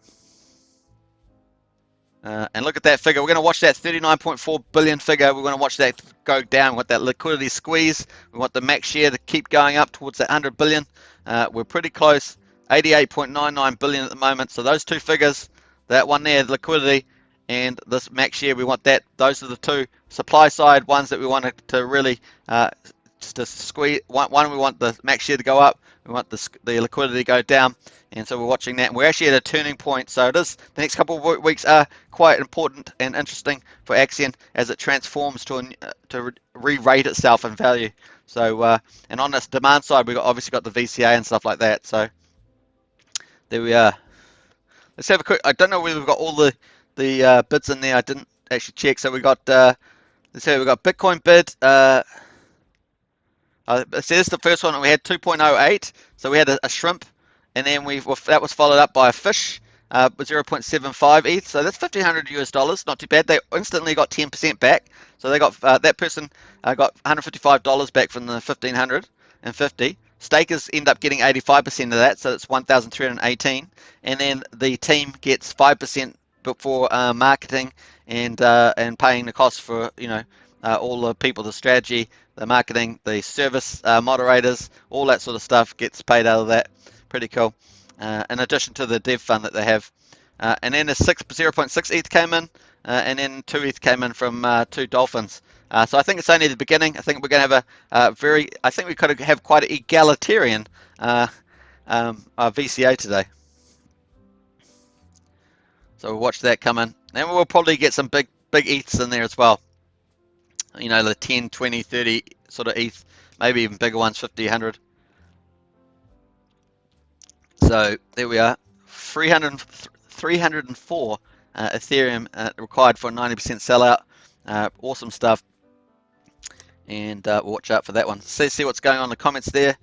Speaker 1: And look at that figure. We're going to watch that 39.4 billion figure. We're going to watch that go down. We want that liquidity squeeze. We want the max share to keep going up towards that 100 billion. We're pretty close. 88.99 billion at the moment. So those two figures, that one there, the liquidity, and this max share, we want that. Those are the two supply side ones that we want to really to squeeze. One, we want the max share to go up. We want the liquidity to go down, and so we're watching that. And we're actually at a turning point. So it is. The next couple of weeks are quite important and interesting for Axion as it transforms to re-rate itself in value. So and on this demand side, we've obviously got the VCA and stuff like that. So there we are. Let's have a quick. I don't know whether we've got all the bids in there. I didn't actually check. So we got let's say we got Bitcoin bid. So this is the first one. We had 2.08. So we had a shrimp, and then that was followed up by a fish with 0.75 ETH. So that's $1,500 Not too bad. They instantly got 10% back. So they got that person got $155 back from the 1,550. Stakers end up getting 85% of that, so it's 1,318. And then the team gets 5% for marketing and paying the cost for all the people, the strategy, the marketing, the service moderators, all that sort of stuff gets paid out of that. Pretty cool. In addition to the dev fund that they have. And then 0.6 ETH came in, and then 2 ETH came in from 2 dolphins. So I think it's only the beginning. I think we're going to have I think we could have quite an egalitarian VCA today. So we'll watch that come in. And we'll probably get some big ETHs in there as well. The 10, 20, 30 sort of ETH, maybe even bigger ones, 50, 100. So there we are, 304 Ethereum required for a 90% sellout. Awesome stuff. And we'll watch out for that one. See what's going on in the comments there.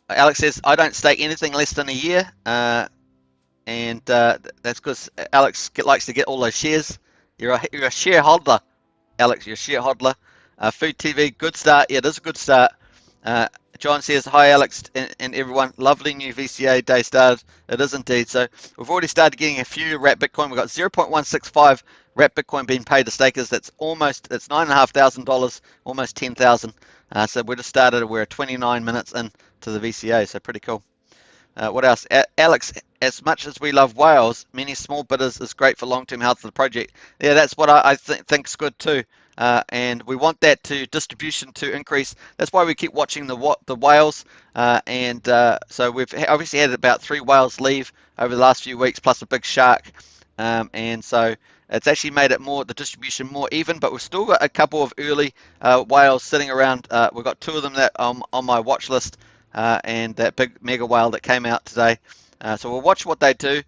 Speaker 1: Alex says, I don't stake anything less than a year. And that's because Alex likes to get all those shares. You're a shareholder, Alex. You're a shareholder. Food TV, good start. Yeah, it is a good start. John says, hi, Alex and everyone. Lovely new VCA day started. It is indeed. So we've already started getting a few wrapped Bitcoin. We've got 0.165 wrapped Bitcoin being paid to stakers. That's $9,500, almost 10,000. So we just started. We're 29 minutes into the VCA. So pretty cool. What else? Alex, as much as we love whales, many small bidders is great for long-term health of the project. Yeah, that's what I think is good too. And we want that distribution to increase. That's why we keep watching the whales. So we've obviously had about 3 whales leave over the last few weeks, plus a big shark. And so it's actually made it the distribution more even, but we've still got a couple of early whales sitting around. We've got 2 of them that on my watch list. And that big mega whale that came out today. So we'll watch what they do.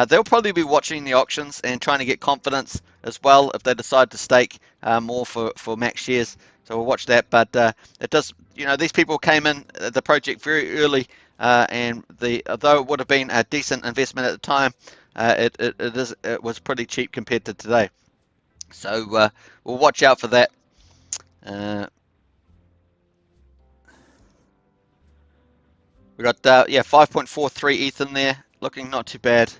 Speaker 1: They'll probably be watching the auctions and trying to get confidence as well if they decide to stake more for max shares. So we'll watch that. But it does, these people came in the project very early, and although it would have been a decent investment at the time, it was pretty cheap compared to today. So we'll watch out for that. We got 5.43 ETH in there, looking not too bad.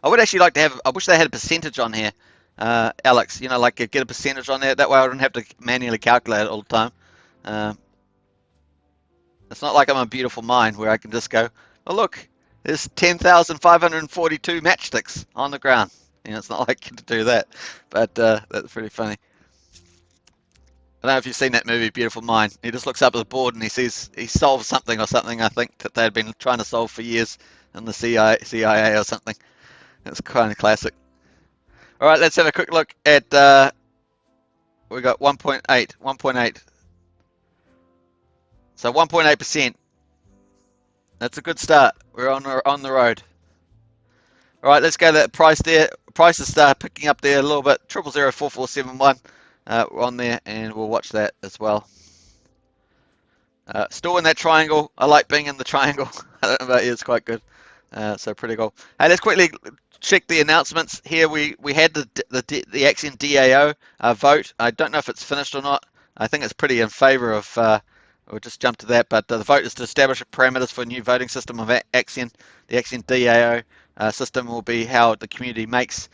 Speaker 1: I would actually like to have. I wish they had a percentage on here, Alex. Like get a percentage on there. That way I don't have to manually calculate it all the time. It's not like I'm a beautiful mind where I can just go, oh look, there's 10,542 matchsticks on the ground. It's not like you can do that, but that's pretty funny. I don't know if you've seen that movie, Beautiful Mind. He just looks up at the board and he solves something or something. I think that they had been trying to solve for years in the CIA or something. It's kind of classic. All right, let's have a quick look at. We got 1.8. So 1.8%. That's a good start. We're on the road. All right, let's go to that price there. Prices start picking up there a little bit. 00004471 on there, and we'll watch that as well. Still in that triangle. I like being in the triangle. I don't know about you, it's quite good. So pretty cool. Hey, let's quickly check the announcements here. We had the Axion DAO vote. I don't know if it's finished or not. I think it's pretty in favor of. We'll just jump to that, but the vote is to establish parameters for a new voting system of Axion. The Axion DAO system will be how the community makes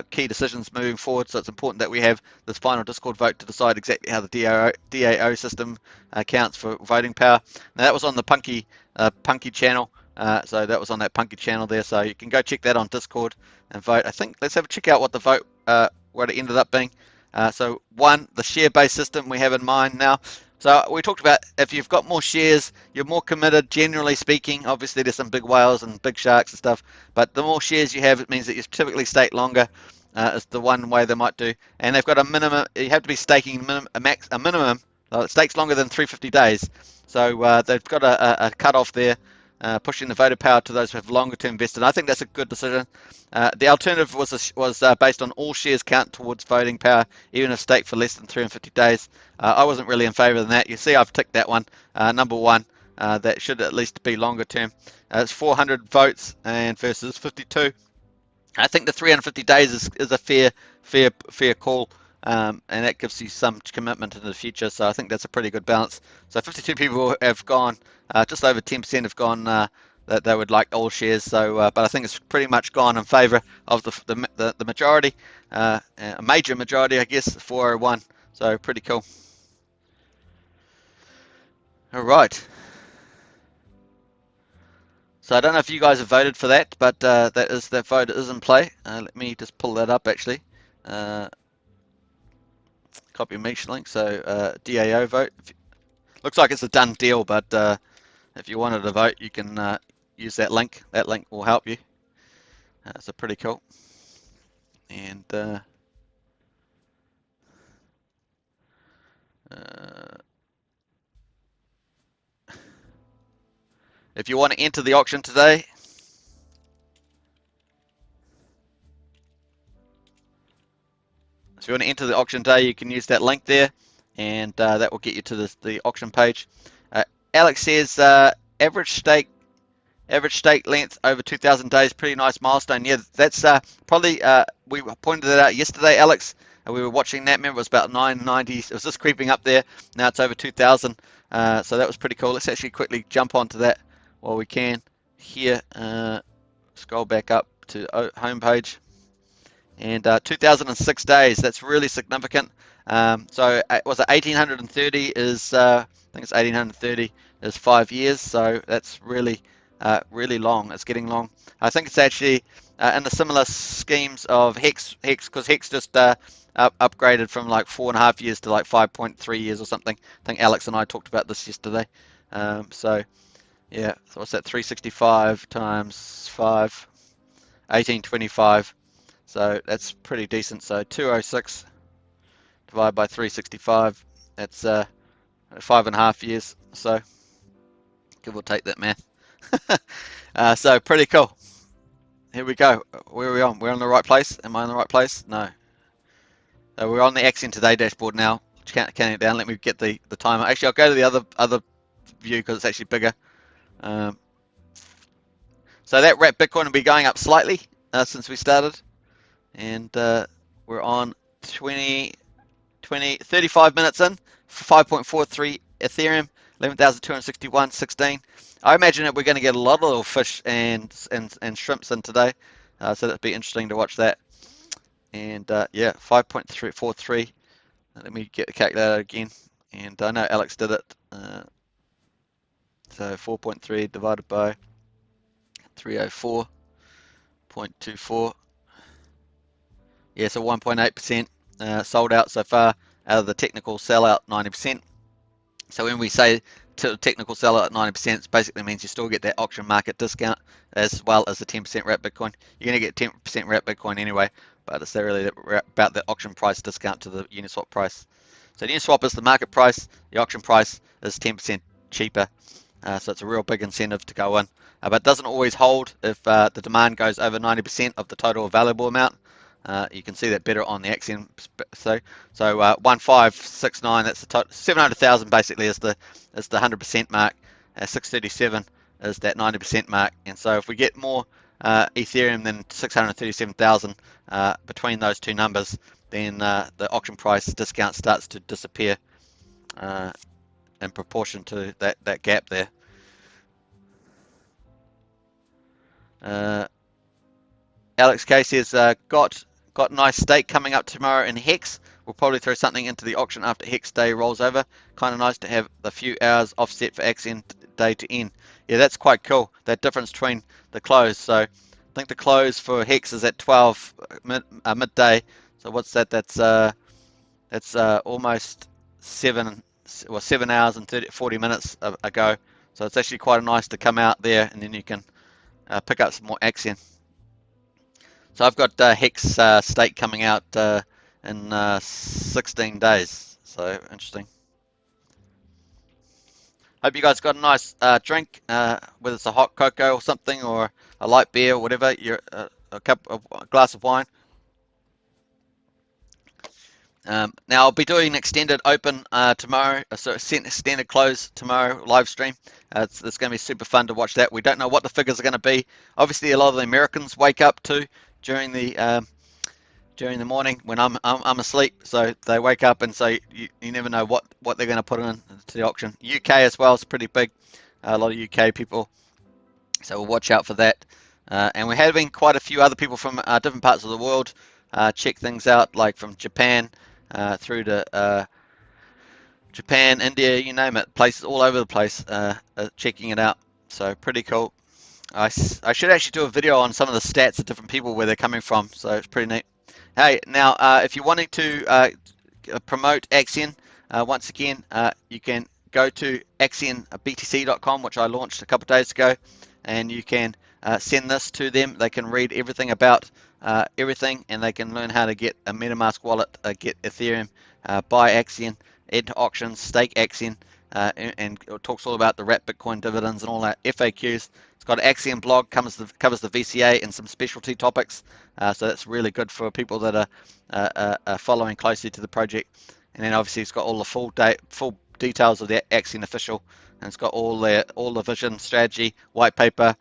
Speaker 1: key decisions moving forward. So it's important that we have this final Discord vote to decide exactly how the DAO system counts for voting power. Now that was on the Punky channel. So that was on that Punky channel there. So you can go check that on Discord and vote. I think let's have a check out what the vote what it ended up being. So one, the share-based system we have in mind now. So we talked about if you've got more shares, you're more committed, generally speaking. Obviously, there's some big whales and big sharks and stuff, but the more shares you have, it means that you typically stake longer. Is the one way they might do. And they've got a minimum. You have to be staking a minimum. It stakes longer than 350 days. So they've got a cutoff there. Pushing the voter power to those who have longer term vested. I think that's a good decision. The alternative was based on all shares count towards voting power, even if staked for less than 350 days. I wasn't really in favour of that. You see, I've ticked that one, number one. That should at least be longer term. It's 400 votes and versus 52. I think the 350 days is a fair call. And that gives you some commitment in the future, so I think that's a pretty good balance. So 52 people have gone, just over 10% have gone that they would like all shares. So, but I think it's pretty much gone in favour of the majority, a major majority, I guess, 401. So pretty cool. All right. So I don't know if you guys have voted for that, but that vote is in play. Let me just pull that up actually. Copy mesh link. So DAO vote. Looks like it's a done deal, but if you wanted to vote, you can use that link. That link will help you. So pretty cool. And if you want to enter the auction today, you want to enter the auction today, you can use that link there, and that will get you to the auction page. Alex says average stake length over 2,000 days, pretty nice milestone. Yeah, that's probably we pointed that out yesterday, Alex. We were watching that. Remember, it was about 990. It was just creeping up there. Now it's over 2,000. So that was pretty cool. Let's actually quickly jump onto that while we can. Here, scroll back up to homepage. And 2006 days, that's really significant. So was it 1830 is, I think it's 1830 is 5 years. So that's really long. It's getting long. I think it's actually in the similar schemes of Hex, because Hex just upgraded from like 4.5 years to like 5.3 years or something. I think Alex and I talked about this yesterday. So yeah, so what's that? 365 times 5, 1825. So that's pretty decent. So 206 divided by 365. That's 5.5 years. So give or take that math. So pretty cool. Here we go. Where are we on? We're on the right place. Am I in the right place? No. So we're on the Axion Today dashboard now. counting it down. Let me get the timer. Actually, I'll go to the other view because it's actually bigger. So that wrapped Bitcoin will be going up slightly since we started, and we're on 35 minutes in, 5.43 Ethereum, 11,261.16. I imagine that we're going to get a lot of little fish and shrimps in today, so that'd be interesting to watch that. And yeah, 5.43. Let me get the calculator again, and I know Alex did it. So 4.3 divided by 304.24. Yeah, so 1.8% sold out so far out of the technical sellout 90%. So when we say technical sellout at 90%, it basically means you still get that auction market discount as well as the 10% wrap Bitcoin. You're going to get 10% wrap Bitcoin anyway, but it's really about the auction price discount to the Uniswap price. So Uniswap is the market price, the auction price is 10% cheaper. So it's a real big incentive to go in. But it doesn't always hold if the demand goes over 90% of the total available amount. You can see that better on the Axion. So 1569, that's the total. 700,000 basically is the 100% mark. 637 is that 90% mark. And so if we get more Ethereum than 637,000 between those two numbers, then the auction price discount starts to disappear in proportion to that gap there. Alex Casey has got nice stake coming up tomorrow in Hex. We'll probably throw something into the auction after Hex day rolls over. Kind of nice to have a few hours offset for Axion day to end. Yeah, that's quite cool. That difference between the close. So I think the close for Hex is at 12 midday. So what's that? That's almost 7 hours and 40 minutes ago. So it's actually quite nice to come out there, and then you can pick up some more Axion. So I've got Hex stake coming out in 16 days. So interesting. Hope you guys got a nice drink, whether it's a hot cocoa or something, or a light beer or whatever. A glass of wine. Now I'll be doing an extended open tomorrow, so extended close tomorrow live stream. It's going to be super fun to watch that. We don't know what the figures are going to be. Obviously, a lot of the Americans wake up too during the morning when I'm asleep, so they wake up, and so you never know what they're going to put into the auction. UK as well is pretty big. A lot of UK people, so we'll watch out for that. And we're having quite a few other people from different parts of the world check things out, like from Japan through to Japan, India, you name it, places all over the place checking it out. So pretty cool. I should actually do a video on some of the stats of different people where they're coming from, so it's pretty neat. Hey, now if you're wanting to promote Axion, once again, you can go to axionbtc.com, which I launched a couple of days ago, and you can send this to them. They can read everything about everything, and they can learn how to get a MetaMask wallet, get Ethereum, buy Axion, enter auctions, stake Axion, and it talks all about the wrap Bitcoin dividends and all that FAQs. It's got an Axion blog, covers the VCA and some specialty topics, so that's really good for people that are following closely to the project. And then obviously it's got all the full details of the Axion official, and it's got all the vision, strategy, white paper,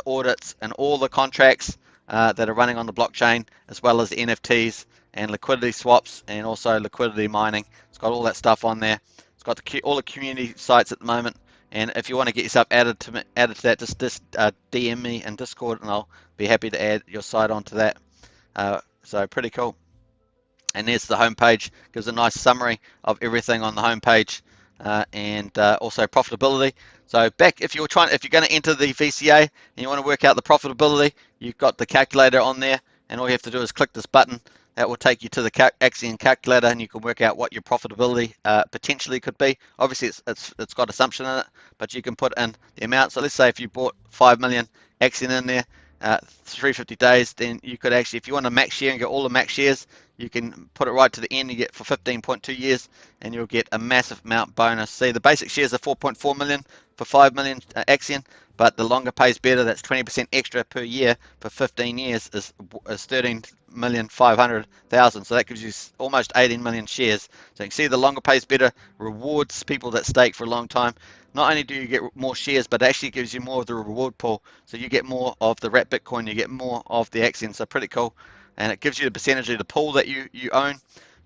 Speaker 1: audits, and all the contracts that are running on the blockchain, as well as NFTs and liquidity swaps, and also liquidity mining. It's got all that stuff on there. It's got all the community sites at the moment, and if you want to get yourself added to that, just DM me in Discord, and I'll be happy to add your site onto that. So pretty cool. And there's the homepage. Gives a nice summary of everything on the homepage, and also profitability. So if you're going to enter the VCA and you want to work out the profitability, you've got the calculator on there, and all you have to do is click this button. That will take you to the Axion calculator, and you can work out what your profitability potentially could be. Obviously, it's got assumption in it, but you can put in the amount. So let's say if you bought 5 million Axion in there, 350 days, then you could actually, if you want to max share and get all the max shares, you can put it right to the end. You get for 15.2 years, and you'll get a massive amount bonus. See, the basic shares are 4.4 million for 5 million Axion, but the longer pays better. That's 20% extra per year for 15 years is 13,500,000. So that gives you almost 18 million shares. So you can see the longer pays better rewards people that stake for a long time. Not only do you get more shares, but it actually gives you more of the reward pool. So you get more of the wrapped Bitcoin, you get more of the Axion. So pretty cool. And it gives you the percentage of the pool that you own,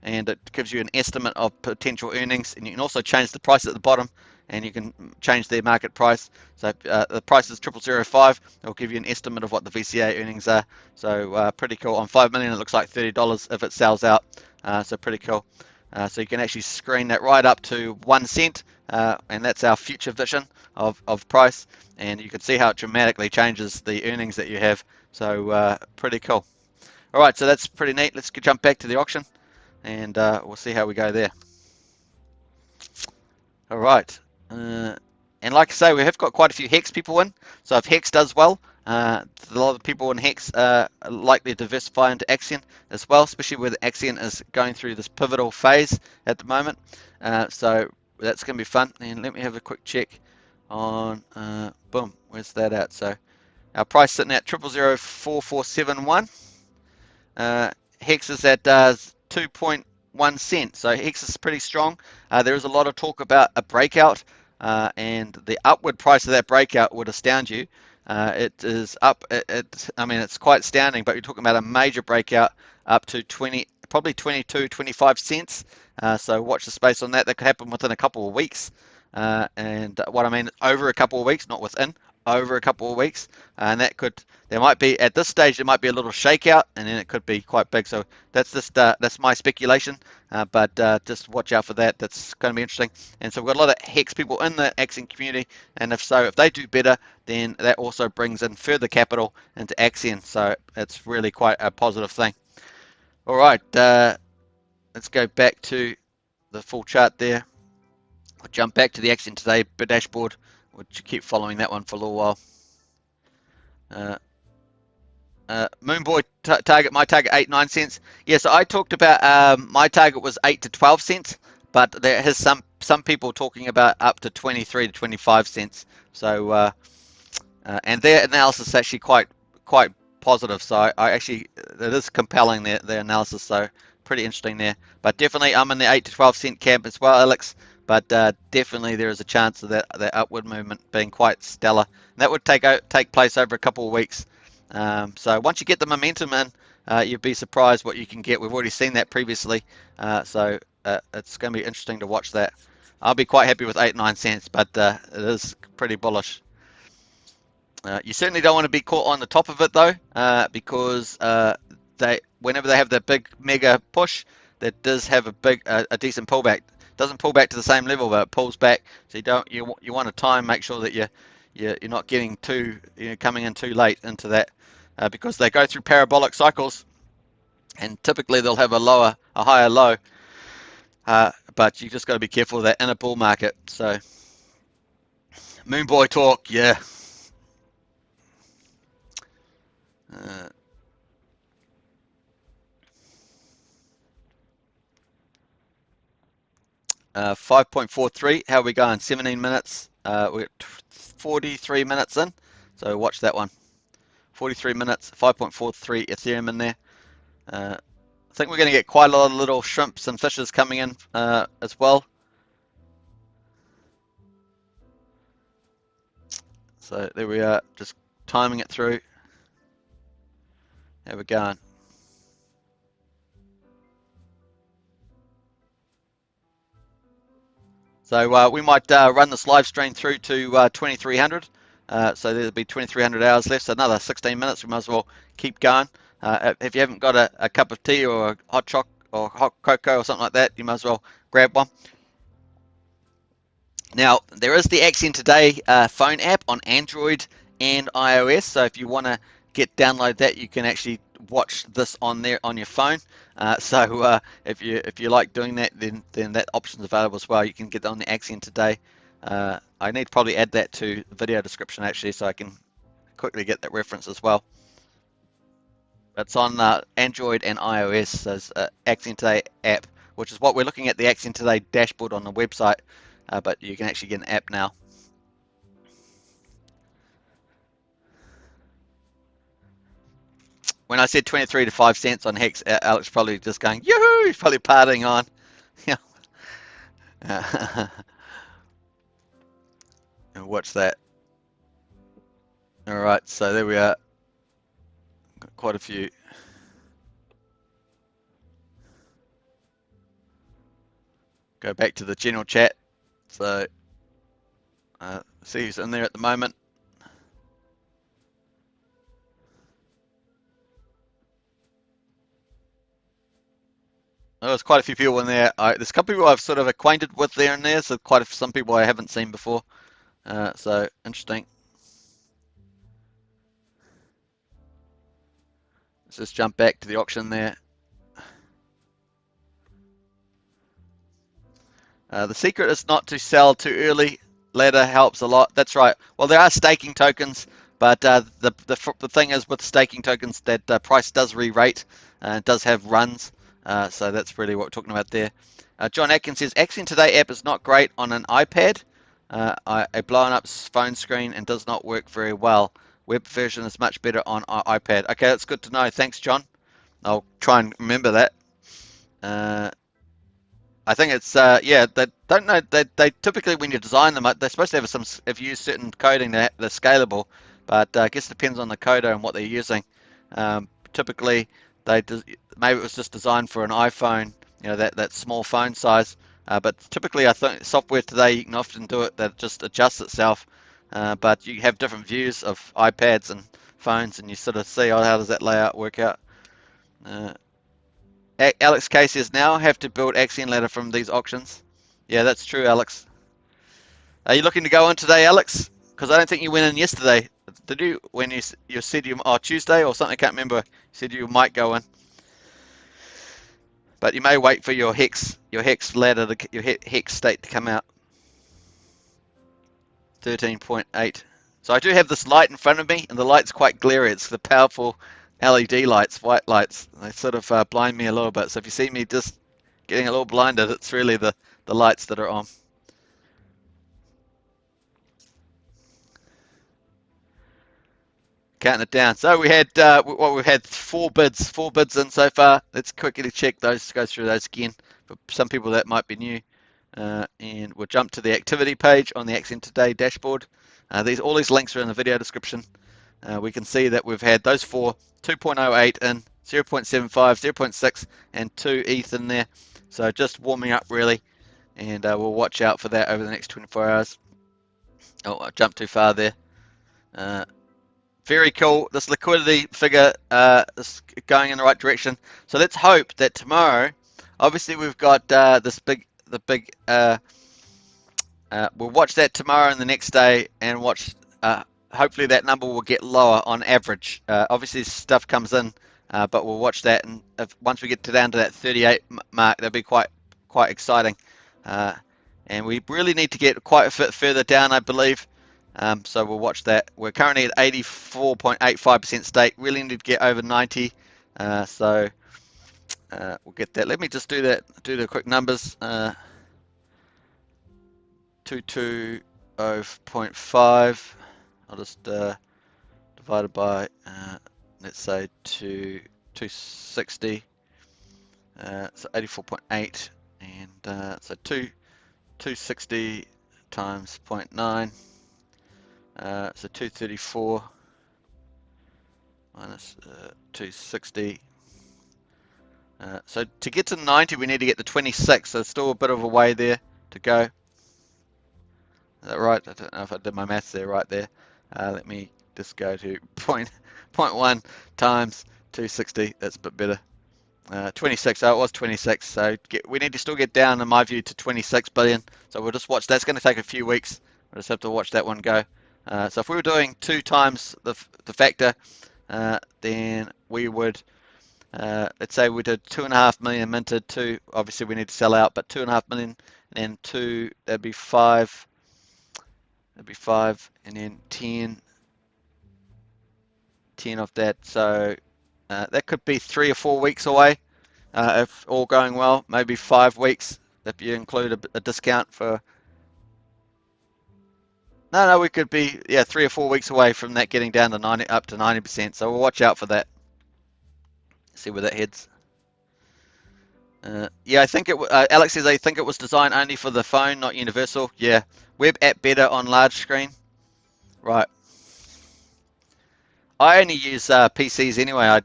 Speaker 1: and it gives you an estimate of potential earnings. And you can also change the price at the bottom, and you can change their market price. So the price is 0005. It'll give you an estimate of what the VCA earnings are. So pretty cool. On 5 million, it looks like $30 if it sells out. So pretty cool. So you can actually screen that right up to 1 cent, and that's our future vision of price. And you can see how it dramatically changes the earnings that you have. So pretty cool. All right, so that's pretty neat. Let's jump back to the auction, and we'll see how we go there. All right, and like I say, we have got quite a few Hex people in. So if Hex does well, a lot of people in Hex are likely to diversify into Axion as well, especially where the Axion is going through this pivotal phase at the moment. So that's going to be fun. And let me have a quick check on, boom, where's that at? So our price sitting at 0004,471. Hex is at 2.1 cents, so Hex is pretty strong. There is a lot of talk about a breakout, and the upward price of that breakout would astound you. It is up. I mean, it's quite astounding, but you're talking about a major breakout up to probably 22, 25 cents. So watch the space on that. That could happen within a couple of weeks. And what I mean, over a couple of weeks, not within. Over a couple of weeks, and there might be at this stage there might be a little shakeout, and then it could be quite big. So that's just that's my speculation, but just watch out for that. That's going to be interesting. And so we've got a lot of Hex people in the Axion community, and if they do better, then that also brings in further capital into Axion. So it's really quite a positive thing. All right, let's go back to the full chart there. I'll jump back to the Axion today dashboard. We'll keep following that one for a little while. Moonboy target, my target 8-9 cents. Yeah, so I talked about my target was 8 to 12 cents, but there is some people talking about up to 23 to 25 cents. So and their analysis is actually quite positive. So I actually, it is compelling their analysis. So pretty interesting there. But definitely I'm in the 8 to 12 cent camp as well, Alex. But definitely there is a chance of that upward movement being quite stellar. And that would take place over a couple of weeks. So once you get the momentum in, you'd be surprised what you can get. We've already seen that previously. So it's going to be interesting to watch that. I'll be quite happy with 8-9 cents, but it is pretty bullish. You certainly don't want to be caught on the top of it though, because whenever they have that big mega push, that does have a decent pullback. Doesn't pull back to the same level, but it pulls back. So you want to time, make sure that you're not getting coming in too late into that, because they go through parabolic cycles, and typically they'll have a higher low. But you just got to be careful of that in a bull market. So Moonboy talk, yeah. 5.43. How are we going? 17 minutes. We're 43 minutes in. So watch that one. 43 minutes, 5.43 Ethereum in there. I think we're going to get quite a lot of little shrimps and fishes coming in as well. So there we are, just timing it through. How we going? So we might run this live stream through to 2300. So there'll be 2300 hours left. So another 16 minutes. We might as well keep going. If you haven't got a cup of tea or a hot chocolate or hot cocoa or something like that, you might as well grab one. Now, there is the Axion Today phone app on Android and iOS. So if you want to download that, you can actually watch this on there on your phone. So if you like doing that, then that option's available as well. You can get on the Axion Today. I need to probably add that to the video description actually, so I can quickly get that reference as well. It's on Android and iOS as Axion Today app, which is what we're looking at, the Axion Today dashboard on the website. But you can actually get an app now. When I said 23 to 5 cents on Hex, Alex probably just going, yoo-hoo, he's probably partying on. Yeah. And watch that. All right, so there we are. Got quite a few. Go back to the general chat. So see who's in there at the moment. Oh, there's quite a few people in there. There's a couple of people I've sort of acquainted with there and there, so some people I haven't seen before. So interesting. Let's just jump back to the auction there. The secret is not to sell too early. Ladder helps a lot. That's right. Well, there are staking tokens, but the thing is with staking tokens that price does re-rate, does have runs. So that's really what we're talking about there. John Atkins says Axion Today app is not great on an iPad. A blown up phone screen and does not work very well. Web version is much better on iPad. Okay, that's good to know. Thanks, John. I'll try and remember that. I think it's yeah. They don't know. They typically when you design them, they're supposed to have some. If you use certain coding, they're scalable. But I guess it depends on the coder and what they're using. Typically, maybe it was just designed for an iPhone. You know that small phone size. But typically, I think software today you can often do it that just adjusts itself. But you have different views of iPads and phones, and you sort of see, oh, how does that layout work out? Alex K says now have to build Axion ladder from these auctions. Yeah, that's true, Alex. Are you looking to go in today, Alex? Because I don't think you went in yesterday. Did you? When you said Tuesday or something? I can't remember. You said you might go in, but you may wait for your hex ladder, your hex state to come out. 13.8. So I do have this light in front of me, and the light's quite glary. It's the powerful LED lights, white lights. They sort of blind me a little bit. So if you see me just getting a little blinded, it's really the lights that are on. Counting it down. So we had we've had four bids in so far. Let's quickly check those, go through those again for some people that might be new. And we'll jump to the activity page on the Axion Today dashboard. All these links are in the video description. We can see that we've had those four, 2.08 in, 0.75, 0.6, and 2 ETH in there. So just warming up really, and we'll watch out for that over the next 24 hours. Oh, I jumped too far there. Very cool. This liquidity figure is going in the right direction. So let's hope that tomorrow, obviously we've got we'll watch that tomorrow and the next day, and watch. Hopefully that number will get lower on average. Obviously stuff comes in, but we'll watch that, and once we get down to that 38 mark, that'll be quite exciting. And we really need to get quite a bit further down, I believe. So we'll watch that. We're currently at 84.85% stake. Really need to get over 90. So we'll get that. Let me just do the quick numbers. 220.5. I'll just divide it by, let's say, 260. So 84.8, and so 260 times 0.9. So 234 minus 260. So to get to 90, we need to get to 26. So there's still a bit of a way there to go. Is that right? I don't know if I did my maths there right there. Let me just go to 0.1 times 260. That's a bit better. 26. So it was 26. So we need to still get down, in my view, to 26 billion. So we'll just watch. That's going to take a few weeks. We'll just have to watch that one go. So if we were doing 2 times the factor, then we would, let's say we did 2.5 million minted. 2, obviously we need to sell out, but 2.5 million, and then 2, that'd be 5. That'd be 5, and then 10 of that. So that could be 3 or 4 weeks away, if all going well. Maybe 5 weeks if you include a discount for. No, we could be 3 or 4 weeks away from that getting down to 90, up to 90%. So we'll watch out for that. See where that heads. Yeah, I think Alex says I think it was designed only for the phone, not universal. Yeah, web app better on large screen. Right. I only use PCs anyway. I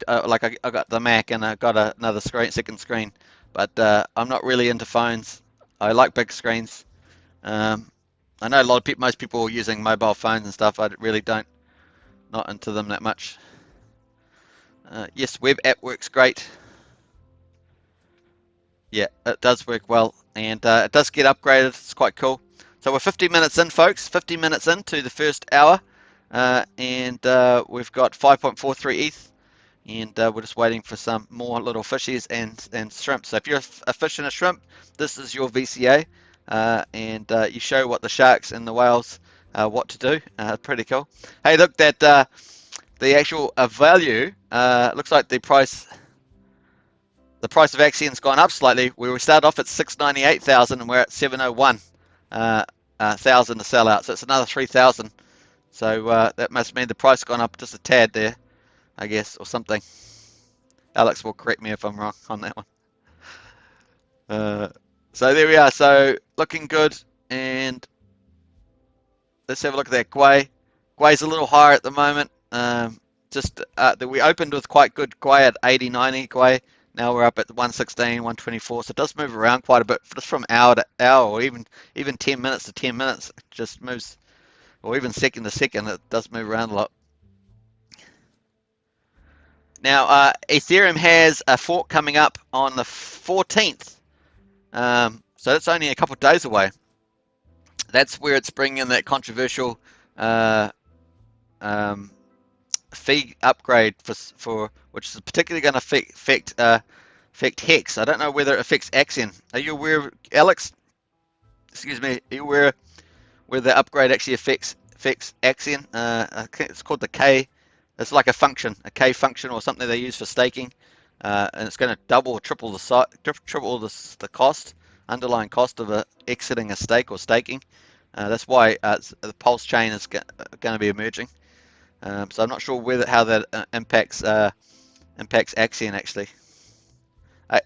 Speaker 1: got the Mac and I got another second screen, but I'm not really into phones. I like big screens. I know most people are using mobile phones and stuff. I really don't, not into them that much. Yes, web app works great. Yeah, it does work well, and it does get upgraded. It's quite cool. So we're 50 minutes in, folks. 50 minutes into the first hour, and we've got 5.43 ETH, and we're just waiting for some more little fishies and shrimp. So if you're a fish and a shrimp, this is your VCA, and you show what the sharks and the whales what to do. Pretty cool. Hey, look, that the actual value looks like the price. The price of Axion's gone up slightly. We started off at 698,000 and we're at 701,000 to sell out. So it's another 3,000. So that must mean the price gone up just a tad there, I guess, or something. Alex will correct me if I'm wrong on that one. So there we are. So looking good. And let's have a look at that Gwei. Gwei's a little higher at the moment. We opened with quite good Gwei at 80.90 Gwei. Now we're up at 116, 124, so it does move around quite a bit, just from hour to hour, or even 10 minutes to 10 minutes. It just moves, or even second to second, it does move around a lot. Now, Ethereum has a fork coming up on the 14th, so that's only a couple of days away. That's where it's bringing in that controversial fee upgrade for which is particularly going to affect Hex. I don't know whether it affects Axion. Are you aware, Alex? Excuse me. Are you aware where the upgrade actually affects Axion? I think it's called the K. It's like a function, a K function or something they use for staking, and it's going to double or triple the cost, underlying cost of exiting a stake or staking. That's why the Pulsechain is going to be emerging. So I'm not sure how that impacts Axion actually.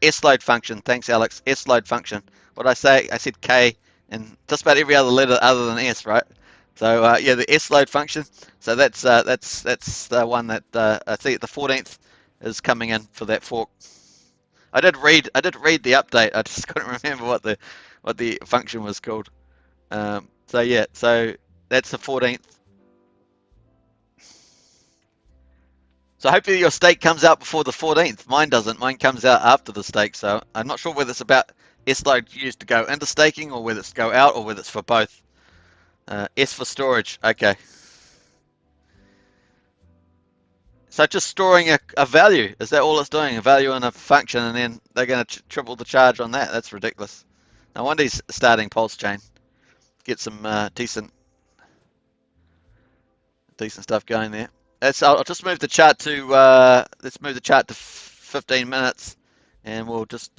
Speaker 1: S-load function. Thanks, Alex. S-load function. What did I say? I said K and just about every other letter other than S, right? So yeah, the S-load function. So that's the one that I think the 14th is coming in for that fork. I did read the update. I just couldn't remember what the function was called. So yeah, so that's the 14th. So hopefully your stake comes out before the 14th. Mine doesn't. Mine comes out after the stake. So I'm not sure whether it's about S-load used to go into staking or whether it's go out or whether it's for both. S for storage. Okay. So just storing a value. Is that all it's doing? A value and a function, and then they're going to triple the charge on that? That's ridiculous. No wonder he's starting Pulsechain. Get some decent stuff going there. I'll just move the chart to let's move the chart to 15 minutes, and we'll just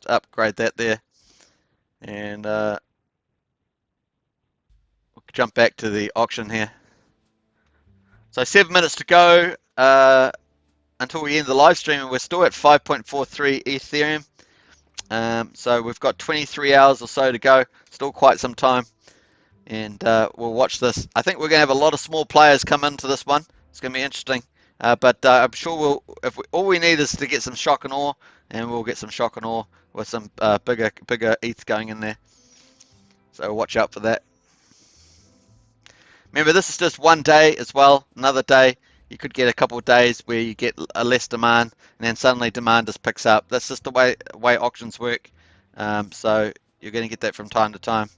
Speaker 1: upgrade that there, and we'll jump back to the auction here. So 7 minutes to go until we end the live stream, and we're still at 5.43 Ethereum. So we've got 23 hours or so to go. Still quite some time. And we'll watch this. I think we're going to have a lot of small players come into this one. It's going to be interesting. But I'm sure all we need is to get some shock and awe, and we'll get some shock and awe with some bigger ETH going in there. So watch out for that. Remember, this is just one day as well. Another day, you could get a couple of days where you get a less demand, and then suddenly demand just picks up. That's just the way auctions work. So you're going to get that from time to time.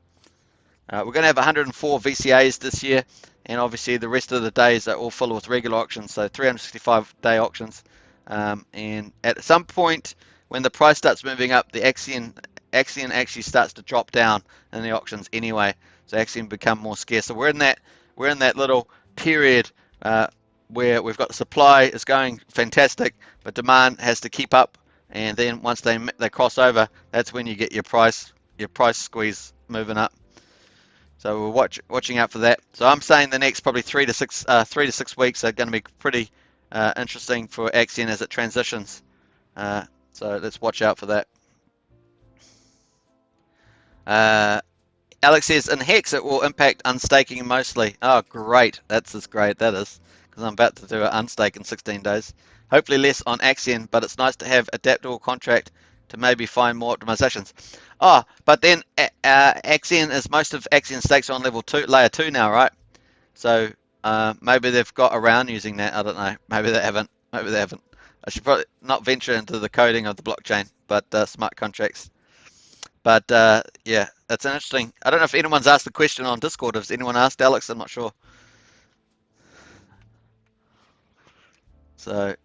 Speaker 1: We're going to have 104 VCAs this year, and obviously the rest of the days are all full with regular auctions, so 365-day auctions. And at some point, when the price starts moving up, the Axion actually starts to drop down in the auctions anyway. So Axion become more scarce. So we're in that little period where we've got the supply is going fantastic, but demand has to keep up. And then once they cross over, that's when you get your price squeeze moving up. So we're watching out for that. So I'm saying the next probably 3 to 6 weeks are going to be pretty interesting for Axion as it transitions. So let's watch out for that. Alex says, in Hex, it will impact unstaking mostly. Oh, great. That's as great, that is, because I'm about to do an unstake in 16 days. Hopefully less on Axion, but it's nice to have adaptable contract to maybe find more optimizations. Oh, but then Axion is, most of Axion stakes are on layer 2 now, right? So maybe they've got around using that. I don't know. Maybe they haven't. Maybe they haven't. I should probably not venture into the coding of the blockchain, but smart contracts. But yeah, that's interesting. I don't know if anyone's asked the question on Discord. Has anyone asked Alex? I'm not sure. So,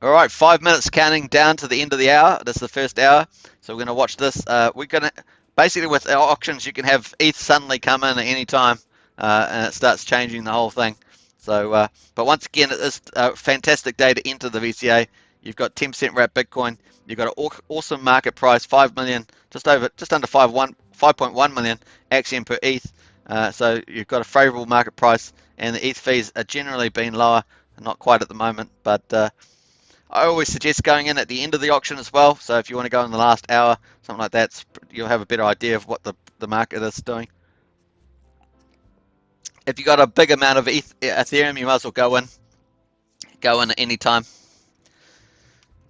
Speaker 1: all right, 5 minutes counting down to the end of the hour. This is the first hour. So we're going to watch this. We're going to, basically with our auctions, you can have ETH suddenly come in at any time, and it starts changing the whole thing. So, but once again, it is a fantastic day to enter the VCA. You've got 10% wrapped Bitcoin. You've got an awesome market price, 5 million, just under 5.1 million Axion per ETH. So you've got a favorable market price, and the ETH fees are generally been lower, not quite at the moment, but I always suggest going in at the end of the auction as well. So if you want to go in the last hour, something like that, you'll have a better idea of what the market is doing. If you got a big amount of Ethereum, you might as well go in at any time.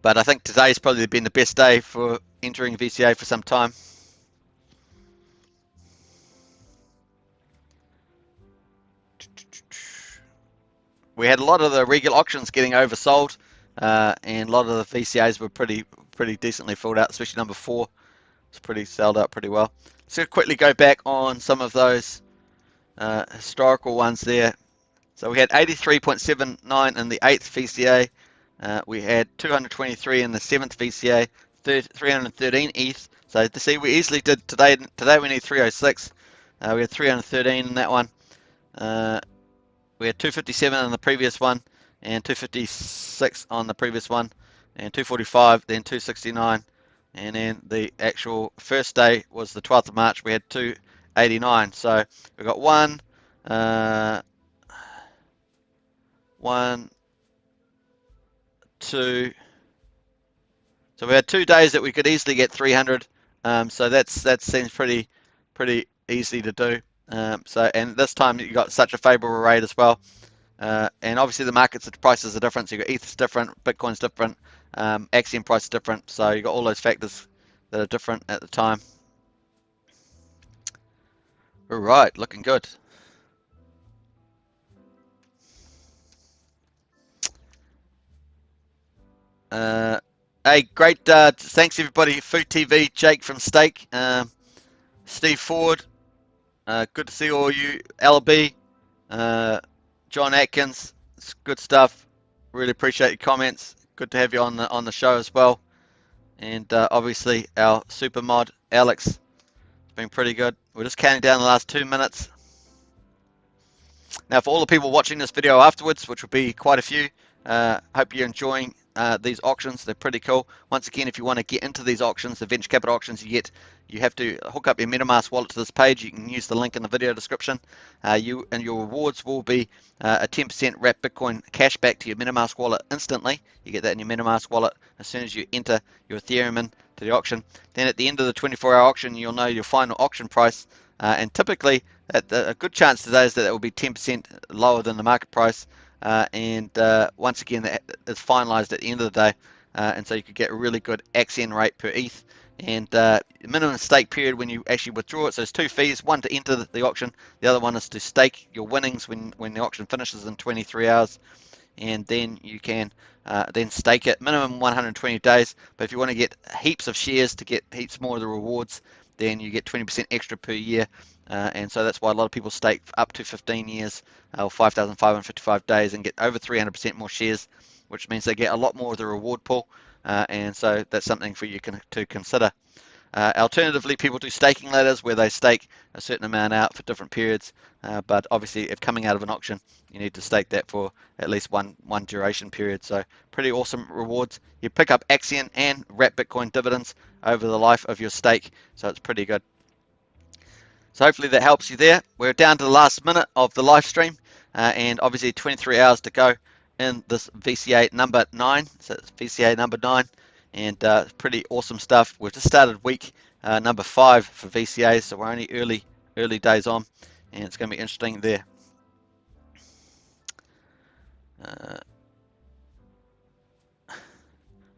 Speaker 1: But I think today's probably been the best day for entering VCA for some time. We had a lot of the regular auctions getting oversold, and a lot of the VCAs were pretty decently filled out, especially number 4. It's pretty sold out pretty well. So quickly go back on some of those historical ones there. So we had 83.79 in the 8th VCA. We had 223 in the 7th VCA, 313 ETH. So to see, we easily did today. Today we need 306. We had 313 in that one. We had 257 in the previous one, and 256 on the previous one, and 245, then 269, and then the actual first day was the 12th of March. We had 289. So we got one, 2. So we had 2 days that we could easily get 300. So that seems pretty easy to do. And this time you got such a favorable rate as well. And obviously the markets, the prices are different. So you got ETH's different, Bitcoin's different, Axion price is different. So you got all those factors that are different at the time. All right, looking good. Hey, great. Thanks everybody. Food TV, Jake from Stake, Steve Ford. Good to see all you. LB, John Atkins. It's good stuff. Really appreciate your comments. Good to have you on the show as well. And obviously our super mod Alex. It's been pretty good. We're just counting down the last 2 minutes. Now, for all the people watching this video afterwards, which will be quite a few, hope you're enjoying these auctions. They're pretty cool. Once again, if you want to get into these auctions, the venture capital auctions, you have to hook up your MetaMask wallet to this page. You can use the link in the video description. Your rewards will be a 10% wrapped Bitcoin cash back to your MetaMask wallet instantly. You get that in your MetaMask wallet as soon as you enter your Ethereum into the auction. Then at the end of the 24-hour auction, you'll know your final auction price. And typically, a good chance today is that it will be 10% lower than the market price. Once again, that is finalized at the end of the day, and so you could get a really good Axion rate per ETH. And minimum stake period when you actually withdraw it. So there's 2 fees: one to enter the auction, the other one is to stake your winnings when the auction finishes in 23 hours. And then you can then stake it minimum 120 days. But if you want to get heaps of shares to get heaps more of the rewards, then you get 20% extra per year. And so that's why a lot of people stake up to 15 years or 5,555 days and get over 300% more shares, which means they get a lot more of the reward pool. And so that's something for you to consider. Alternatively, people do staking ladders where they stake a certain amount out for different periods. But obviously, if coming out of an auction, you need to stake that for at least one duration period. So pretty awesome rewards. You pick up Axion and wrap Bitcoin dividends over the life of your stake. So it's pretty good. So hopefully that helps you there. We're down to the last minute of the live stream, and obviously 23 hours to go in this VCA number 9. So it's VCA number 9, and pretty awesome stuff. We've just started week number 5 for VCA, so we're only early days on, and it's going to be interesting there.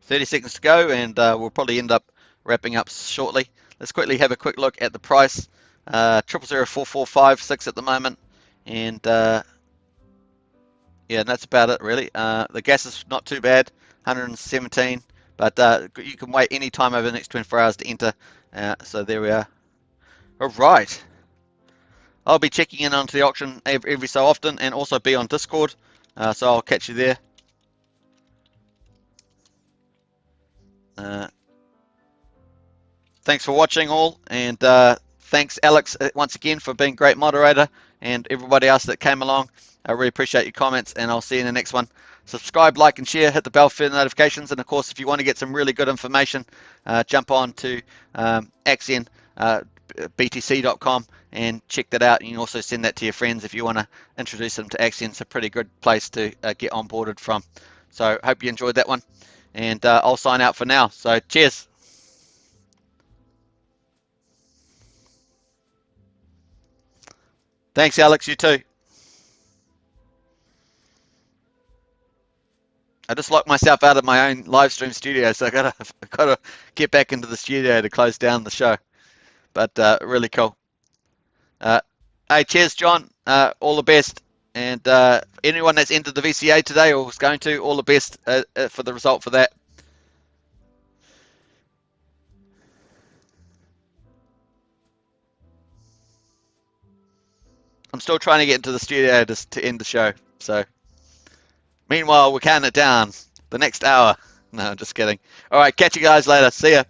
Speaker 1: 30 seconds to go, and we'll probably end up wrapping up shortly. Let's quickly have a quick look at the price. 000446 at the moment, and yeah, that's about it really. The gas is not too bad, 117, but you can wait any time over the next 24 hours to enter. So there we are. All right. I'll be checking in onto the auction every so often, and also be on Discord. So I'll catch you there. Thanks for watching all, and thanks Alex once again for being a great moderator, and everybody else that came along. I really appreciate your comments, and I'll see you in the next one. Subscribe, like, and share. Hit the bell for notifications, and of course, if you want to get some really good information, jump on to Axion, btc.com, and check that out. You can also send that to your friends if you want to introduce them to Axion. It's a pretty good place to get onboarded from. So hope you enjoyed that one, and I'll sign out for now. So cheers. Thanks, Alex. You too. I just locked myself out of my own live stream studio, so I gotta get back into the studio to close down the show. But really cool. Hey, cheers, John. All the best, and anyone that's entered the VCA today or was going to, all the best for the result for that. I'm still trying to get into the studio to end the show. So, meanwhile, we're counting it down. The next hour. No, I'm just kidding. All right, catch you guys later. See ya.